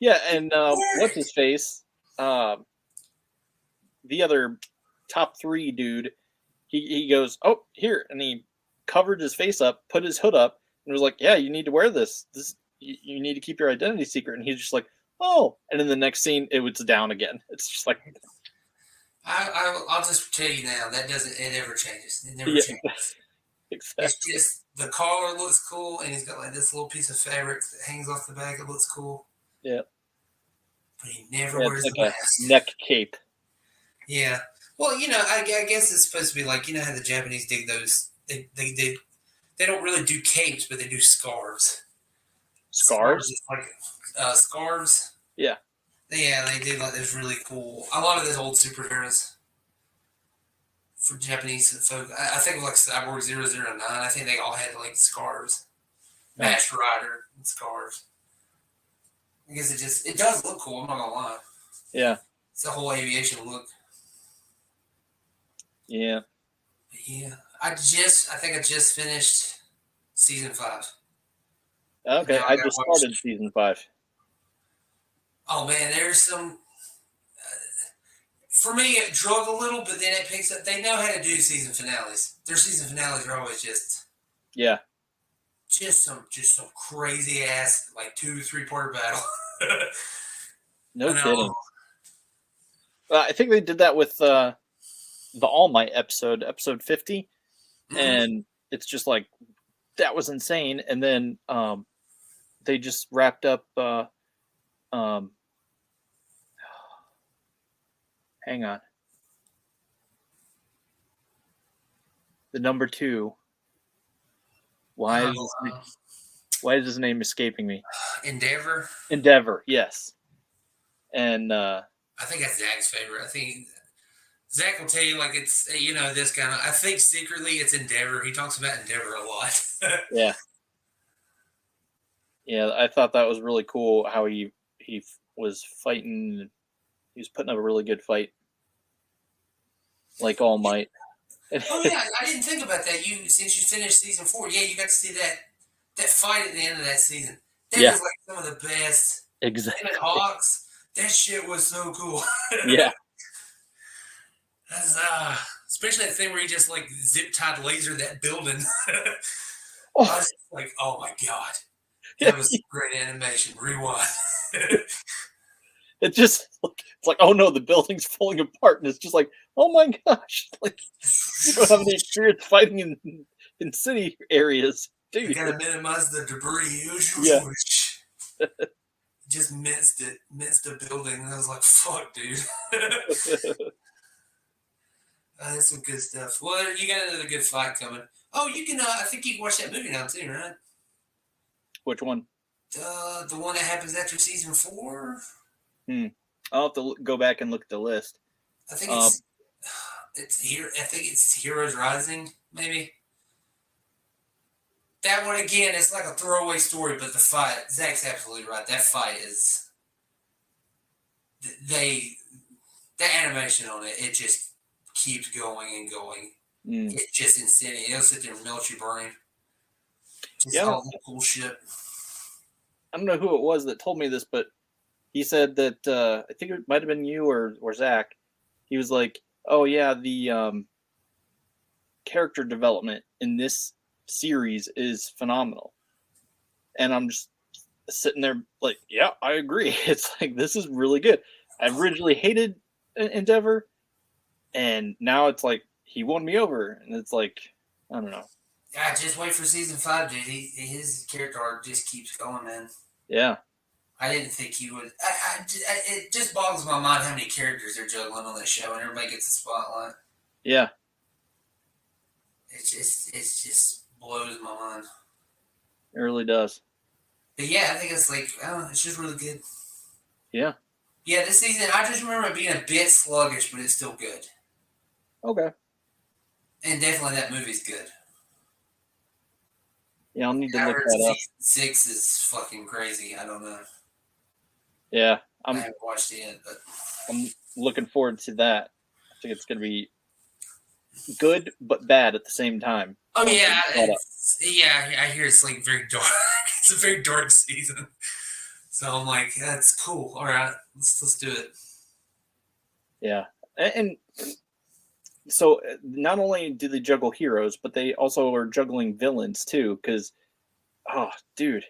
Speaker 2: Yeah, and what's his face? The other top 3 dude, he goes, oh, here. And he covered his face up, put his hood up, and was like, yeah, you need to wear this. You need to keep your identity secret. And he's just like, oh. And in the next scene, it was down again. It's just like...
Speaker 3: I'll just tell you now, it never changes. It never changes.
Speaker 2: Exactly.
Speaker 3: It's just, the collar looks cool, and he's got like this little piece of fabric that hangs off the back. It looks cool.
Speaker 2: Yeah.
Speaker 3: But he never wears the mask.
Speaker 2: Neck cape.
Speaker 3: Yeah. Well, I guess it's supposed to be like how the Japanese dig those. They don't really do capes, but they do scarves.
Speaker 2: Scarves?
Speaker 3: Is like scarves.
Speaker 2: Yeah.
Speaker 3: Yeah, they did like those really cool. A lot of those old superheroes for Japanese folk. I think of like Cyborg 009. I think they all had like scarves. Masked Rider and scarves. I guess it does look cool. I'm not gonna lie.
Speaker 2: Yeah.
Speaker 3: It's the whole aviation look.
Speaker 2: Yeah.
Speaker 3: But yeah, I think I just finished season 5.
Speaker 2: Okay, I just started season 5.
Speaker 3: Oh man, there's some. For me, it drug a little, but then it picks up. They know how to do season finales. Their season finales are always just some crazy ass like 2 to 3 part battle.
Speaker 2: No kidding. I think they did that with the All Might episode 50, and it's just like that was insane. And then they just wrapped up. Hang on. The number 2. Why is his name escaping me? Endeavor, yes. And
Speaker 3: I think that's Zach's favorite. I think Zach will tell you like it's this kind of. I think secretly it's Endeavor. He talks about Endeavor a lot.
Speaker 2: Yeah. Yeah, I thought that was really cool how he was fighting. He was putting up a really good fight, like All Might.
Speaker 3: Oh yeah, I didn't think about that. Since you finished season 4, yeah, you got to see that fight at the end of that season. That was like some of the best.
Speaker 2: Exactly.
Speaker 3: Hawks. That shit was so cool.
Speaker 2: Yeah.
Speaker 3: That's, especially that thing where he just like zip tied laser that building. I was like, oh my god, that was great animation. Rewind.
Speaker 2: It's just it's like, oh no, the building's falling apart, and it's just like, oh my gosh, like you don't have any experience fighting in city areas, dude.
Speaker 3: You gotta minimize the debris.
Speaker 2: Yeah.
Speaker 3: Just missed the building, and I was like, fuck, dude. That's some good stuff. Well, you got another good fight coming. Oh, you can. I think you can watch that movie now too, right?
Speaker 2: Which one?
Speaker 3: The one that happens after season 4.
Speaker 2: I'll have to go back and look at the list.
Speaker 3: I think it's here. I think it's Heroes Rising, maybe. That one again, it's like a throwaway story, but the fight. Zach's absolutely right. That fight is. The animation on it, it just keeps going and going. It's just insane. It'll sit there and melt your brain. Just all the cool shit.
Speaker 2: I don't know who it was that told me this, but he said that I think it might have been you or Zach. He was like, "Oh yeah, the character development in this series is phenomenal," and I'm just sitting there like, "Yeah, I agree. It's like this is really good." I originally hated Endeavor, and now it's like he won me over, and it's like I don't know.
Speaker 3: Yeah, just wait for season 5, dude. His character arc just keeps going, man.
Speaker 2: Yeah.
Speaker 3: I didn't think he would. It just boggles my mind how many characters they're juggling on that show, and everybody gets a spotlight.
Speaker 2: Yeah.
Speaker 3: It just blows my mind.
Speaker 2: It really does.
Speaker 3: But yeah, I think it's like, it's just really good.
Speaker 2: Yeah.
Speaker 3: Yeah, this season, I just remember it being a bit sluggish, but it's still good.
Speaker 2: Okay.
Speaker 3: And definitely that movie's good.
Speaker 2: Yeah, I'll need to look that up.
Speaker 3: Season 6 is fucking crazy. I don't know.
Speaker 2: Yeah.
Speaker 3: I haven't watched it yet, but
Speaker 2: I'm looking forward to that. I think it's going to be good but bad at the same time.
Speaker 3: Oh, yeah. I hear it's like very dark. It's a very dark season. So I'm like, that's cool. All right, let's do it.
Speaker 2: Yeah. And so not only do they juggle heroes, but they also are juggling villains too. Because, oh, dude,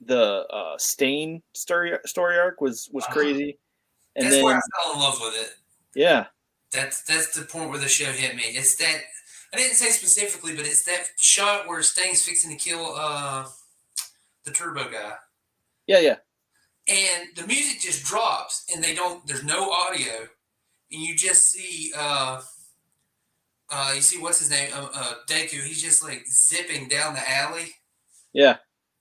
Speaker 2: the Stain story arc was crazy. And
Speaker 3: that's where I fell in love with it.
Speaker 2: Yeah.
Speaker 3: That's the point where the show hit me. It's that I didn't say specifically, but it's that shot where Stain's fixing to kill the Turbo guy.
Speaker 2: Yeah.
Speaker 3: And the music just drops, and there's no audio, and you just see you see what's his name, Deku. He's just like zipping down the alley,
Speaker 2: Yeah.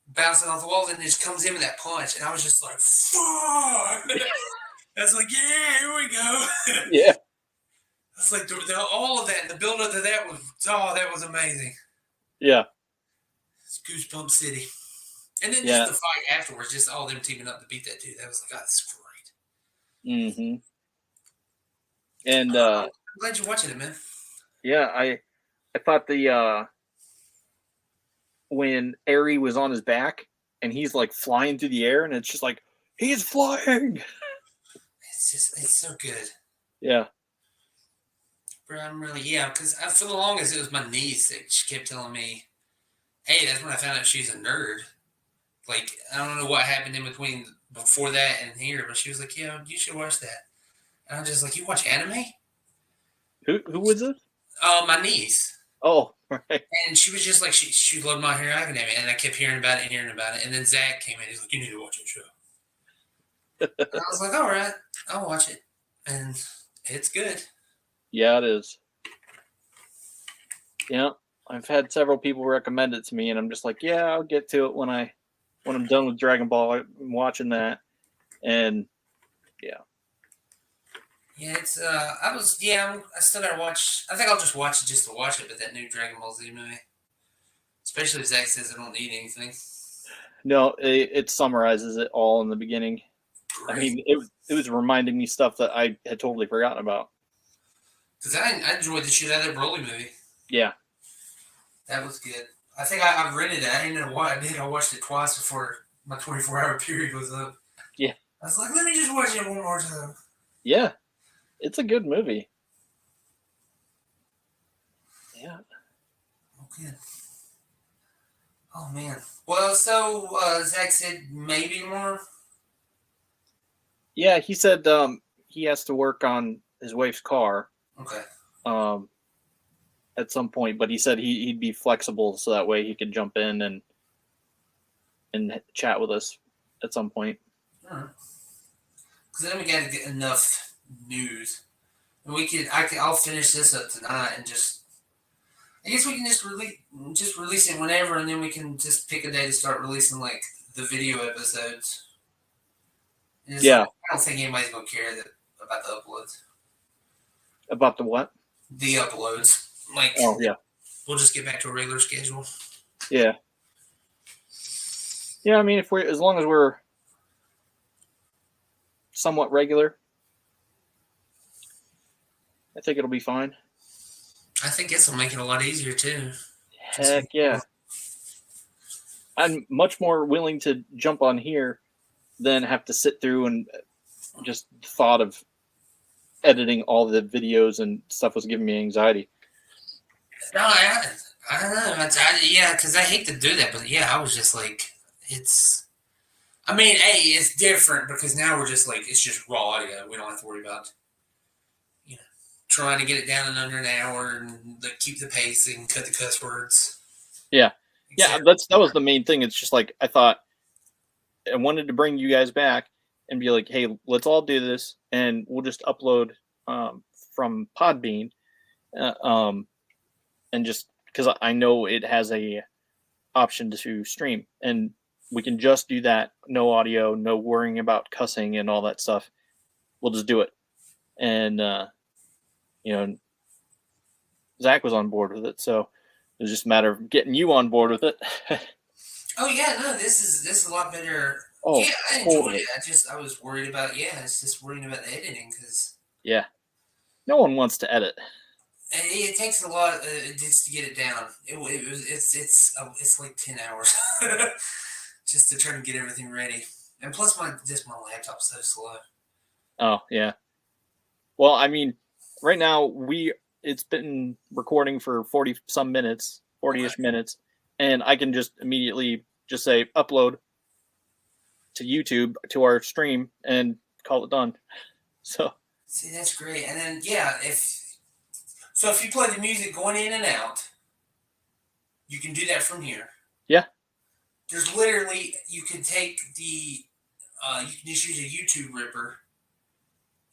Speaker 3: bouncing off the walls, and just comes in with that punch, and I was just like, "Fuck!" I was like, "Yeah, here we go."
Speaker 2: Yeah.
Speaker 3: It's like all of that, the build up to that was amazing.
Speaker 2: Yeah.
Speaker 3: It's Goosebump City, and then
Speaker 2: Yeah.
Speaker 3: just the fight afterwards, just all them teaming up to beat that dude. That was like, oh, that's great.
Speaker 2: Mm-hmm. And
Speaker 3: I'm glad you're watching it, man.
Speaker 2: yeah, I thought the when Eri was on his back and he's like flying through the air and it's just like he's flying.
Speaker 3: It's so good.
Speaker 2: Yeah.
Speaker 3: But I'm really, because for the longest it was my niece that she kept telling me, hey, that's when I found out she's a nerd. Like, I don't know what happened in between before that and here, but she was like, yeah, you should watch that. And I'm just like, you watch anime?
Speaker 2: Who was it?
Speaker 3: My niece.
Speaker 2: Oh, right.
Speaker 3: And she was just like, she loved My Hero Academia. And I kept hearing about it. And then Zach came in. He's like, you need to watch that show. And I was like, all right, I'll watch it. And it's good.
Speaker 2: Yeah, it is. Yeah, I've had several people recommend it to me, and I'm just like, yeah, I'll get to it when I'm done with Dragon Ball. I'm watching that, and yeah.
Speaker 3: Yeah, it's I still gotta watch. I think I'll just watch it just to watch it. But that new Dragon Ball Z movie, especially if Zach says I don't need anything.
Speaker 2: No, it summarizes it all in the beginning. Great. I mean, it was reminding me stuff that I had totally forgotten about.
Speaker 3: Because I enjoyed the shit out of that Broly movie.
Speaker 2: Yeah.
Speaker 3: That was good. I think I rented it. I didn't know why I did. I watched it twice before my 24-hour period was up.
Speaker 2: Yeah.
Speaker 3: I was like, let me just watch it one more time.
Speaker 2: Yeah. It's a good movie. Yeah.
Speaker 3: Okay. Oh, man. Well, so Zach said maybe more?
Speaker 2: Yeah, he said he has to work on his wife's car.
Speaker 3: Okay.
Speaker 2: At some point, but he said he'd be flexible so that way he could jump in and chat with us at some point.
Speaker 3: Because then we got to get enough news. And I'll finish this up tonight and I guess we can just release it whenever, and then we can just pick a day to start releasing like the video episodes.
Speaker 2: Yeah.
Speaker 3: Like, I don't think anybody's gonna care about the uploads.
Speaker 2: About the what?
Speaker 3: The uploads. Like,
Speaker 2: oh yeah,
Speaker 3: we'll just get back to a regular schedule.
Speaker 2: Yeah. Yeah, I mean, as long as we're somewhat regular, I think it'll be fine.
Speaker 3: I think this will make it a lot easier too.
Speaker 2: Heck yeah. I'm much more willing to jump on here than have to sit through and just thought of editing all the videos and stuff was giving me anxiety.
Speaker 3: No, I don't know. Because I hate to do that, but I was just like, I mean, it's different because now we're just like, it's just raw audio. We don't have to worry about, trying to get it down in under an hour and keep the pacing, cut the cuss words.
Speaker 2: Yeah. Yeah, that was the main thing. It's just like, I thought I wanted to bring you guys back and be like, hey, let's all do this and we'll just upload from Podbean. And just because I know it has a option to stream and we can just do that. No audio, no worrying about cussing and all that stuff. We'll just do it. And, Zach was on board with it. So it was just a matter of getting you on board with it.
Speaker 3: Oh yeah, no, this is a lot better.
Speaker 2: Oh,
Speaker 3: yeah, I enjoyed it. I was worried about, it's just worrying about the editing because.
Speaker 2: Yeah. No one wants to edit.
Speaker 3: It takes a lot just to get it down. It's like 10 hours just to try and get everything ready. And plus my laptop's so slow.
Speaker 2: Oh yeah. Well, I mean, right now it's been recording for 40 some minutes, 40-ish minutes, and I can just immediately just say upload to YouTube to our stream and call it done. So
Speaker 3: see, that's great. And then if you play the music going in and out, you can do that from here.
Speaker 2: Yeah.
Speaker 3: There's literally, you can take you can just use a YouTube ripper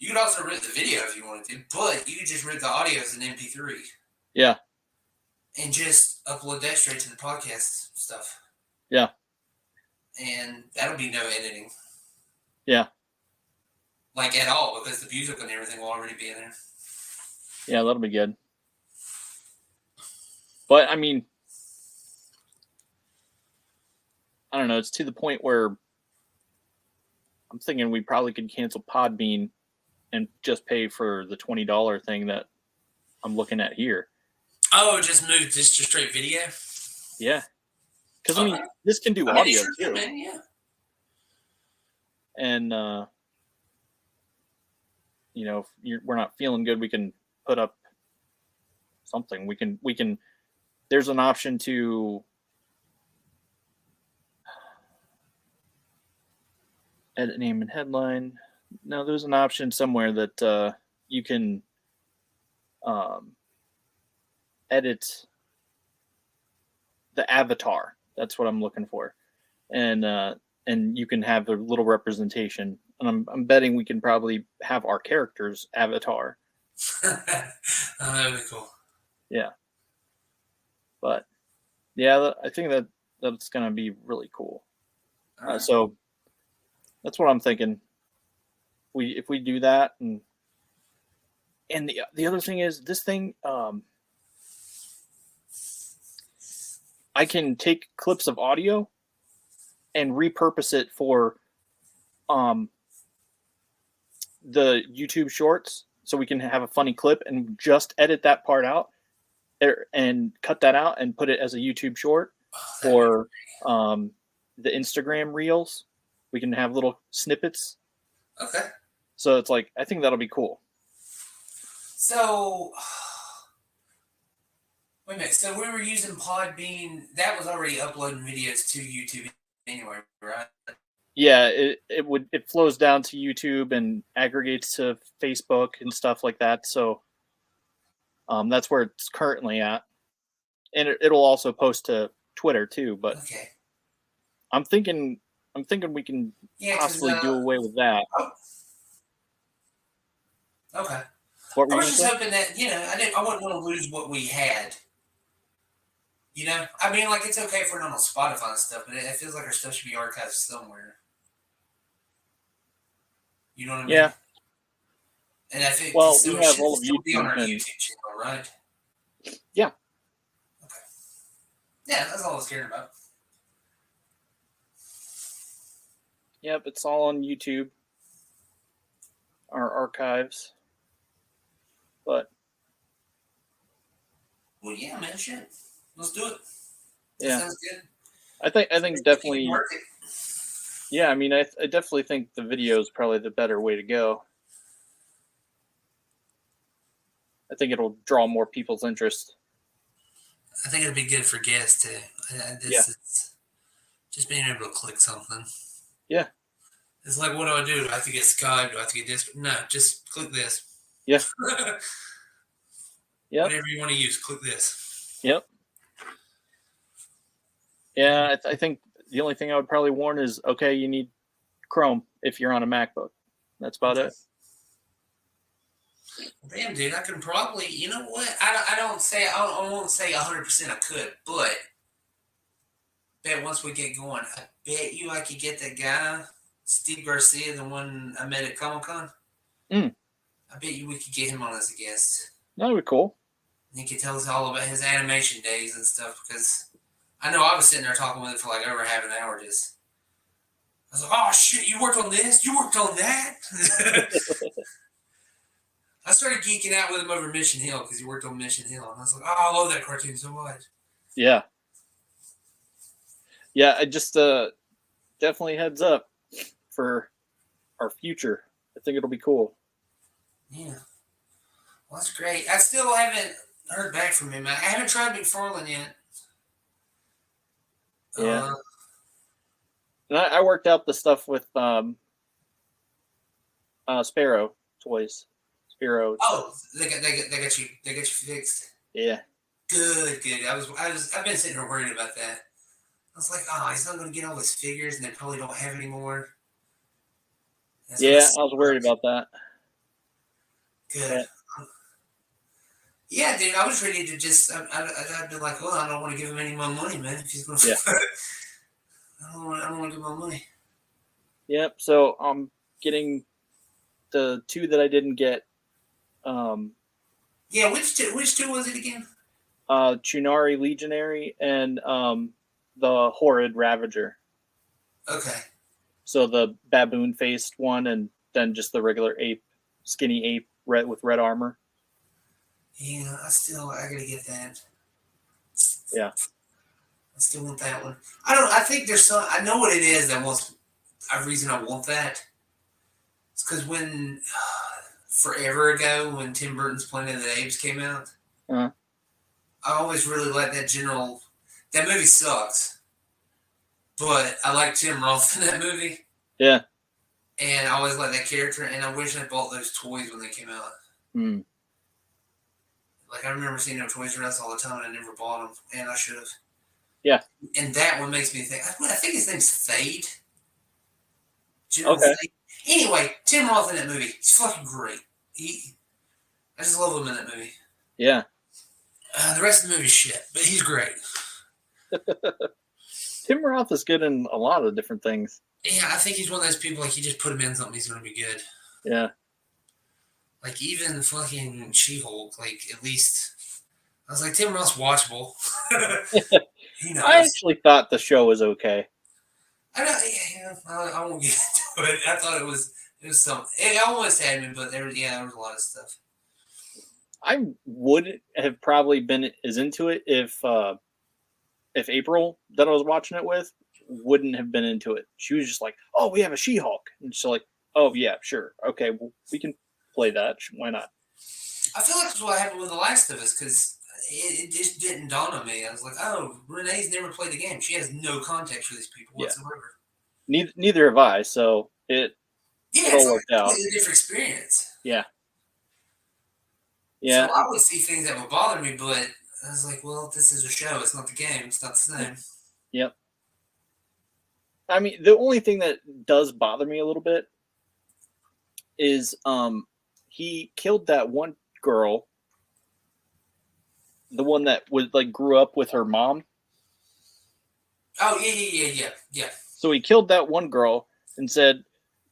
Speaker 3: You could also rip the video if you wanted to, but you could just rip the audio as an MP3.
Speaker 2: Yeah.
Speaker 3: And just upload that straight to the podcast stuff.
Speaker 2: Yeah.
Speaker 3: And that'll be no editing.
Speaker 2: Yeah.
Speaker 3: Like at all, because the music and everything will already be in there.
Speaker 2: Yeah, that'll be good. But I mean, I don't know. It's to the point where I'm thinking we probably could cancel Podbean and just pay for the $20 thing that I'm looking at here.
Speaker 3: Oh, just move this to straight video?
Speaker 2: Yeah. Because, I mean, this can do audio, too.
Speaker 3: Man, yeah.
Speaker 2: And, you know, if we're not feeling good, we can put up something. We can, there's an option to edit name and headline. No, there's an option somewhere that you can edit the avatar. That's what I'm looking for, and you can have a little representation. And I'm betting we can probably have our character's avatar.
Speaker 3: That would be cool.
Speaker 2: Yeah, but yeah, I think that's gonna be really cool. Right. So that's what I'm thinking. If we do that, and the other thing is this thing, I can take clips of audio and repurpose it for the YouTube shorts, so we can have a funny clip and just edit that part out and cut that out and put it as a YouTube short, or the Instagram reels. We can have little snippets.
Speaker 3: Okay.
Speaker 2: So it's like, I think that'll be cool.
Speaker 3: So, wait a minute. So we were using Podbean. That was already uploading videos to YouTube anyway, right?
Speaker 2: Yeah, it flows down to YouTube and aggregates to Facebook and stuff like that. So that's where it's currently at, and it'll also post to Twitter too. But
Speaker 3: okay.
Speaker 2: I'm thinking we can possibly do away with that.
Speaker 3: Oh. Okay.
Speaker 2: What were
Speaker 3: I
Speaker 2: you
Speaker 3: was just
Speaker 2: saying?
Speaker 3: hoping that, I wouldn't want to lose what we had. You know? I mean, like, it's okay if we're not on Spotify and stuff, but it feels like our stuff should be archived somewhere. You know what I mean?
Speaker 2: Yeah.
Speaker 3: And I think
Speaker 2: we
Speaker 3: it
Speaker 2: have
Speaker 3: should
Speaker 2: all of
Speaker 3: still be on our
Speaker 2: YouTube
Speaker 3: YouTube channel, right?
Speaker 2: Yeah.
Speaker 3: Okay. Yeah, that's all I was caring about.
Speaker 2: Yep, it's all on YouTube. Our archives. But
Speaker 3: well, yeah, man, shit. Let's do it.
Speaker 2: Yeah.
Speaker 3: That sounds good.
Speaker 2: I think definitely. Yeah, I mean, I definitely think the video is probably the better way to go. I think it'll draw more people's interest.
Speaker 3: I think it'd be good for guests too. It's just being able to click something.
Speaker 2: Yeah.
Speaker 3: It's like, what do I do? Do I have to get Skype? Do I have to get this? No, just click this.
Speaker 2: Yeah. Yep.
Speaker 3: Whatever you want to use, click this.
Speaker 2: Yep. Yeah, I think the only thing I would probably warn is, okay, you need Chrome if you're on a MacBook. That's about it.
Speaker 3: Damn, dude, I can probably, you know what? I won't say 100% I could, but bet once we get going, I bet you I could get that guy, Steve Garcia, the one I met at Comic-Con. I bet you we could get him on as a guest.
Speaker 2: That would be cool.
Speaker 3: And he could tell us all about his animation days and stuff, because I know I was sitting there talking with him for like over half an hour just. I was like, oh, shit, you worked on this? You worked on that? I started geeking out with him over Mission Hill because he worked on Mission Hill. And I was like, oh, I love that cartoon so much.
Speaker 2: Yeah. Yeah, I just definitely heads up for our future. I think it'll be cool.
Speaker 3: Yeah. Well, that's great. I still haven't heard back from him. I haven't tried McFarlane yet.
Speaker 2: Yeah. And I worked out the stuff with Sparrow Toys. Sparrow.
Speaker 3: Oh, they got you fixed.
Speaker 2: Yeah.
Speaker 3: Good. I've been sitting here worried about that. I was like, oh, he's not going to get all his figures, and they probably don't have anymore.
Speaker 2: Yeah, I was worried about that.
Speaker 3: Good. Yeah, dude, I was ready to just. I'd be like, well, I don't want to give him any more money, man. If he's gonna, I don't want to give him my money.
Speaker 2: Yep. So I'm getting the 2 that I didn't get.
Speaker 3: Yeah, which two was it again?
Speaker 2: Chunari Legionary and the Horrid Ravager.
Speaker 3: Okay.
Speaker 2: So the baboon-faced one, and then just the regular ape, skinny ape, with red armor.
Speaker 3: Yeah, I gotta get that.
Speaker 2: Yeah.
Speaker 3: I still want that one. I think there's some. I know what it is that wants. A reason I want that. It's because when forever ago, when Tim Burton's Planet of the Apes came out, I always really liked that general. That movie sucks, but I like Tim Roth in that movie.
Speaker 2: Yeah.
Speaker 3: And I always liked that character, and I wish I bought those toys when they came out.
Speaker 2: Hmm.
Speaker 3: Like, I remember seeing them Toys R Us all the time, and I never bought them, and I should have.
Speaker 2: Yeah.
Speaker 3: And that one makes me think. I think his name's Fade. General
Speaker 2: Okay.
Speaker 3: Fade. Anyway, Tim Roth in that movie, he's fucking great. I just love him in that movie.
Speaker 2: Yeah.
Speaker 3: The rest of the movie's shit, but he's great.
Speaker 2: Tim Roth is good in a lot of different things.
Speaker 3: Yeah, I think he's one of those people, like, you just put him in something, he's going to be good.
Speaker 2: Yeah.
Speaker 3: Like, even fucking She-Hulk, like, at least... I was like, Tim Roth's watchable. He knows.
Speaker 2: I actually thought the show was okay.
Speaker 3: I won't get into it. I thought it was something. It almost had me, but there was a lot of stuff.
Speaker 2: I would have probably been as into it if April that I was watching it with wouldn't have been into it. She was just like, "Oh, we have a She-Hulk," and she's like, "Oh yeah, sure, okay, well, we can play that. Why not?"
Speaker 3: I feel like that's what happened with The Last of Us, because it just didn't dawn on me. I was like, "Oh, Renee's never played the game. She has no context for these people whatsoever."
Speaker 2: Neither have I. So it
Speaker 3: it's
Speaker 2: all worked out.
Speaker 3: A different experience.
Speaker 2: Yeah. Yeah.
Speaker 3: So I would see things that would bother me, but I was like, well, this is a show. It's not the game. It's not the same.
Speaker 2: Yep. I mean, the only thing that does bother me a little bit is he killed that one girl, the one that was like grew up with her mom.
Speaker 3: Oh, yeah.
Speaker 2: So he killed that one girl and said,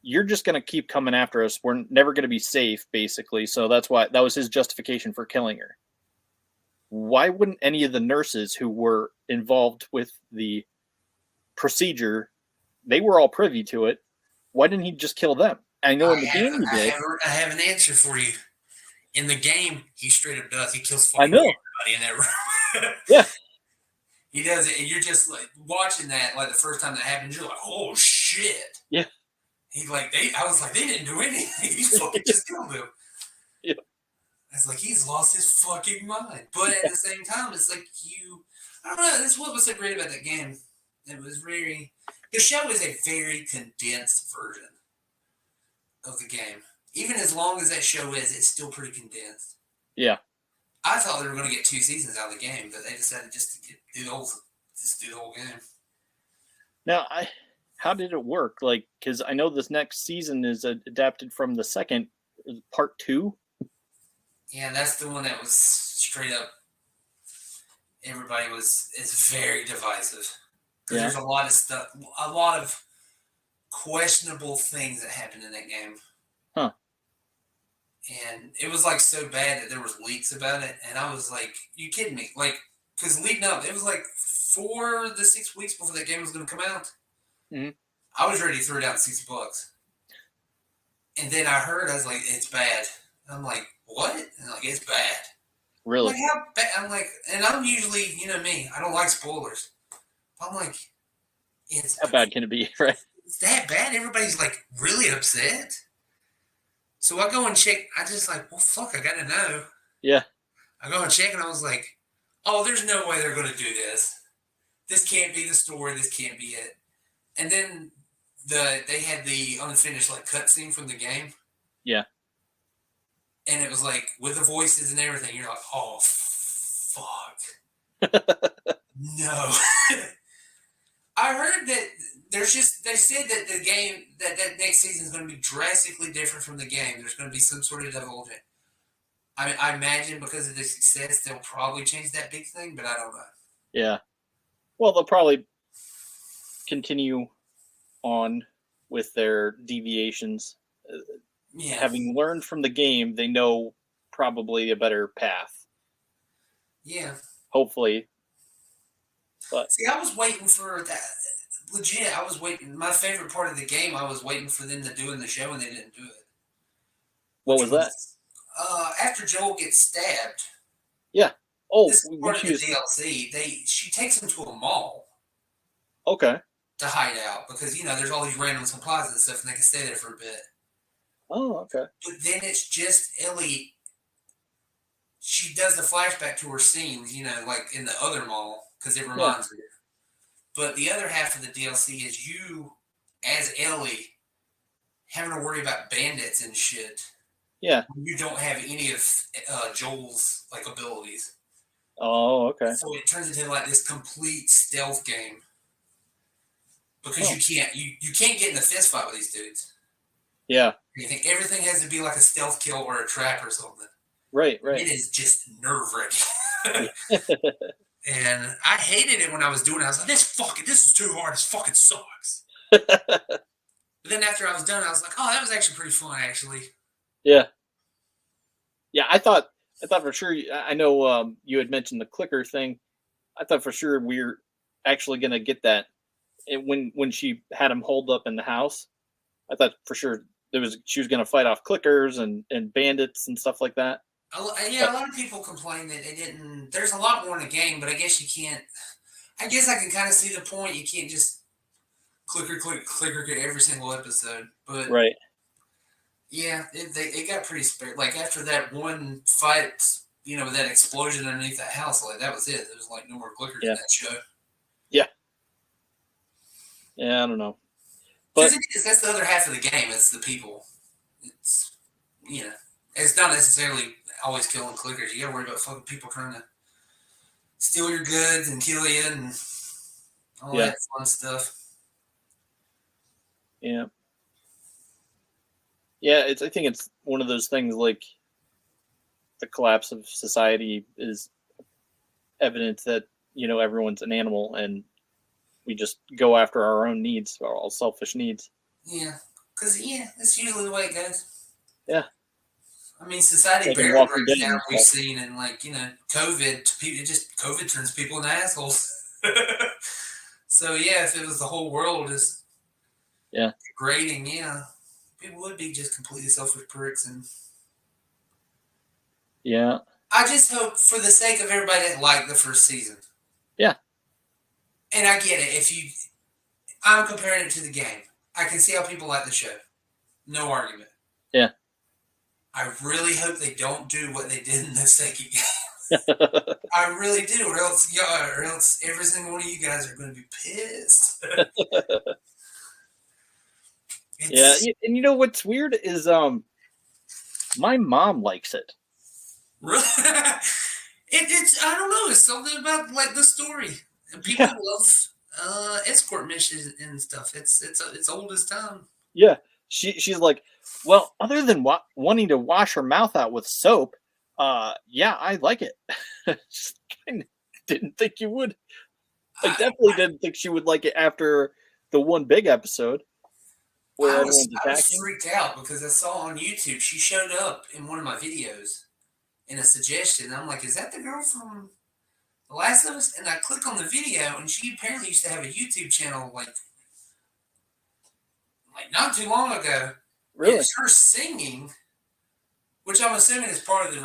Speaker 2: "You're just going to keep coming after us. We're never going to be safe," basically. So that was his justification for killing her. Why wouldn't any of the nurses who were involved with the procedure, they were all privy to it, why didn't he just kill them? I know in the game he did.
Speaker 3: I have an answer for you. In the game, he straight up does. He kills
Speaker 2: fucking everybody
Speaker 3: in that room.
Speaker 2: Yeah.
Speaker 3: He does it, and you're just like watching that, like the first time that happens, you're like, "Oh shit!"
Speaker 2: Yeah.
Speaker 3: I was like, they didn't do anything. He fucking just killed him.
Speaker 2: Yeah.
Speaker 3: It's like he's lost his fucking mind. But at the same time, it's like I don't know. That's what was so great about that game. It was the show is a very condensed version of the game. Even as long as that show is, it's still pretty condensed.
Speaker 2: Yeah.
Speaker 3: I thought they were going to get 2 seasons out of the game, but they decided just to do the whole game.
Speaker 2: Now, how did it work? Like, because I know this next season is adapted from the second, part 2.
Speaker 3: Yeah, that's the one that was straight up. It's very divisive. Because there's a lot of stuff, a lot of questionable things that happened in that game.
Speaker 2: Huh.
Speaker 3: And it was like so bad that there was leaks about it, and I was like, "You kidding me?" Like, because leading up, it was like 4 to 6 weeks before that game was going to come out.
Speaker 2: Mm-hmm.
Speaker 3: I was ready to throw down $60, and then I heard, I was like, "It's bad." I'm like, "What?" And like, "It's bad."
Speaker 2: Really?
Speaker 3: I'm like, how bad? I'm like, and I'm usually, me, I don't like spoilers. I'm like,
Speaker 2: how bad can it be, right?
Speaker 3: It's that bad? Everybody's like really upset. So I go and check. I just like, well, fuck, I gotta know.
Speaker 2: Yeah.
Speaker 3: I go and check, and I was like, oh, there's no way they're gonna do this. This can't be the story. This can't be it. And then they had the unfinished like cutscene from the game.
Speaker 2: Yeah.
Speaker 3: And it was like with the voices and everything. You're like, oh, fuck. No. I heard that they said that the game, that next season is going to be drastically different from the game. There's going to be some sort of divulgence. I imagine because of the success, they'll probably change that big thing, but I don't know.
Speaker 2: Yeah. Well, they'll probably continue on with their deviations.
Speaker 3: Yeah.
Speaker 2: Having learned from the game, they know probably a better path.
Speaker 3: Yeah.
Speaker 2: Hopefully. But
Speaker 3: see, I was waiting for that. Legit, I was waiting. My favorite part of the game, I was waiting for them to do in the show, and they didn't do it.
Speaker 2: What was that?
Speaker 3: After Joel gets stabbed.
Speaker 2: Yeah. Oh,
Speaker 3: this is part of the DLC. She takes him to a mall.
Speaker 2: Okay.
Speaker 3: To hide out because there's all these random supplies and stuff, and they can stay there for a bit.
Speaker 2: Oh, okay.
Speaker 3: But then it's just Ellie. She does the flashback to her scenes, like in the other mall, because it reminds her. But the other half of the DLC is you, as Ellie, having to worry about bandits and shit.
Speaker 2: Yeah.
Speaker 3: You don't have any of Joel's abilities.
Speaker 2: Oh, okay.
Speaker 3: So it turns into this complete stealth game. Because you can't get in a fist fight with these dudes.
Speaker 2: Yeah.
Speaker 3: You think everything has to be like a stealth kill or a trap or something.
Speaker 2: Right.
Speaker 3: It is just nerve-wracking. And I hated it when I was doing it. I was like, this is too hard. This fucking sucks. But then after I was done, I was like, oh, that was actually pretty fun, actually.
Speaker 2: Yeah. Yeah, I thought for sure, I know you had mentioned the clicker thing. I thought for sure we were actually going to get that. When she had him holed up in the house, I thought for sure she was going to fight off clickers and bandits and stuff like that.
Speaker 3: A lot of people complain that they didn't. There's a lot more in the game, but I guess you can't. I guess I can kind of see the point. You can't just clicker every single episode. But
Speaker 2: right.
Speaker 3: Yeah, it got pretty spare. Like after that one fight, with that explosion underneath that house, that was it. There was no more clickers in that show.
Speaker 2: Yeah. Yeah, I don't know.
Speaker 3: But that's the other half of the game. It's the people. It's it's not necessarily always killing clickers. You got to worry about fucking people trying to steal your goods and kill you and all that fun stuff.
Speaker 2: Yeah. Yeah, I think it's one of those things like the collapse of society is evidence that, everyone's an animal and we just go after our own needs, our all selfish needs.
Speaker 3: Yeah, because that's usually the way it goes.
Speaker 2: Yeah.
Speaker 3: I mean, society barely breaks down. We've seen, and COVID turns people into assholes. So if it was the whole world just degrading, people would be just completely selfish pricks. And I just hope, for the sake of everybody that liked the first season.
Speaker 2: Yeah.
Speaker 3: And I get it. I'm comparing it to the game. I can see how people like the show. No argument.
Speaker 2: Yeah.
Speaker 3: I really hope they don't do what they did in the second game. I really do, or else every single one of you guys are going to be pissed.
Speaker 2: Yeah, and what's weird is my mom likes it.
Speaker 3: Really? It's I don't know. It's something about the story. And people love escort missions and stuff. It's old as time.
Speaker 2: Yeah, she's like, well, other than wanting to wash her mouth out with soap, I like it. I didn't think you would. I definitely didn't think she would like it after the one big episode where everyone's attacking.
Speaker 3: I was freaked out because I saw on YouTube she showed up in one of my videos in a suggestion. I'm like, is that the girl from The Last of Us? And I click on the video, and she apparently used to have a YouTube channel like not too long ago.
Speaker 2: Really?
Speaker 3: And it's her singing, which I'm assuming is part of the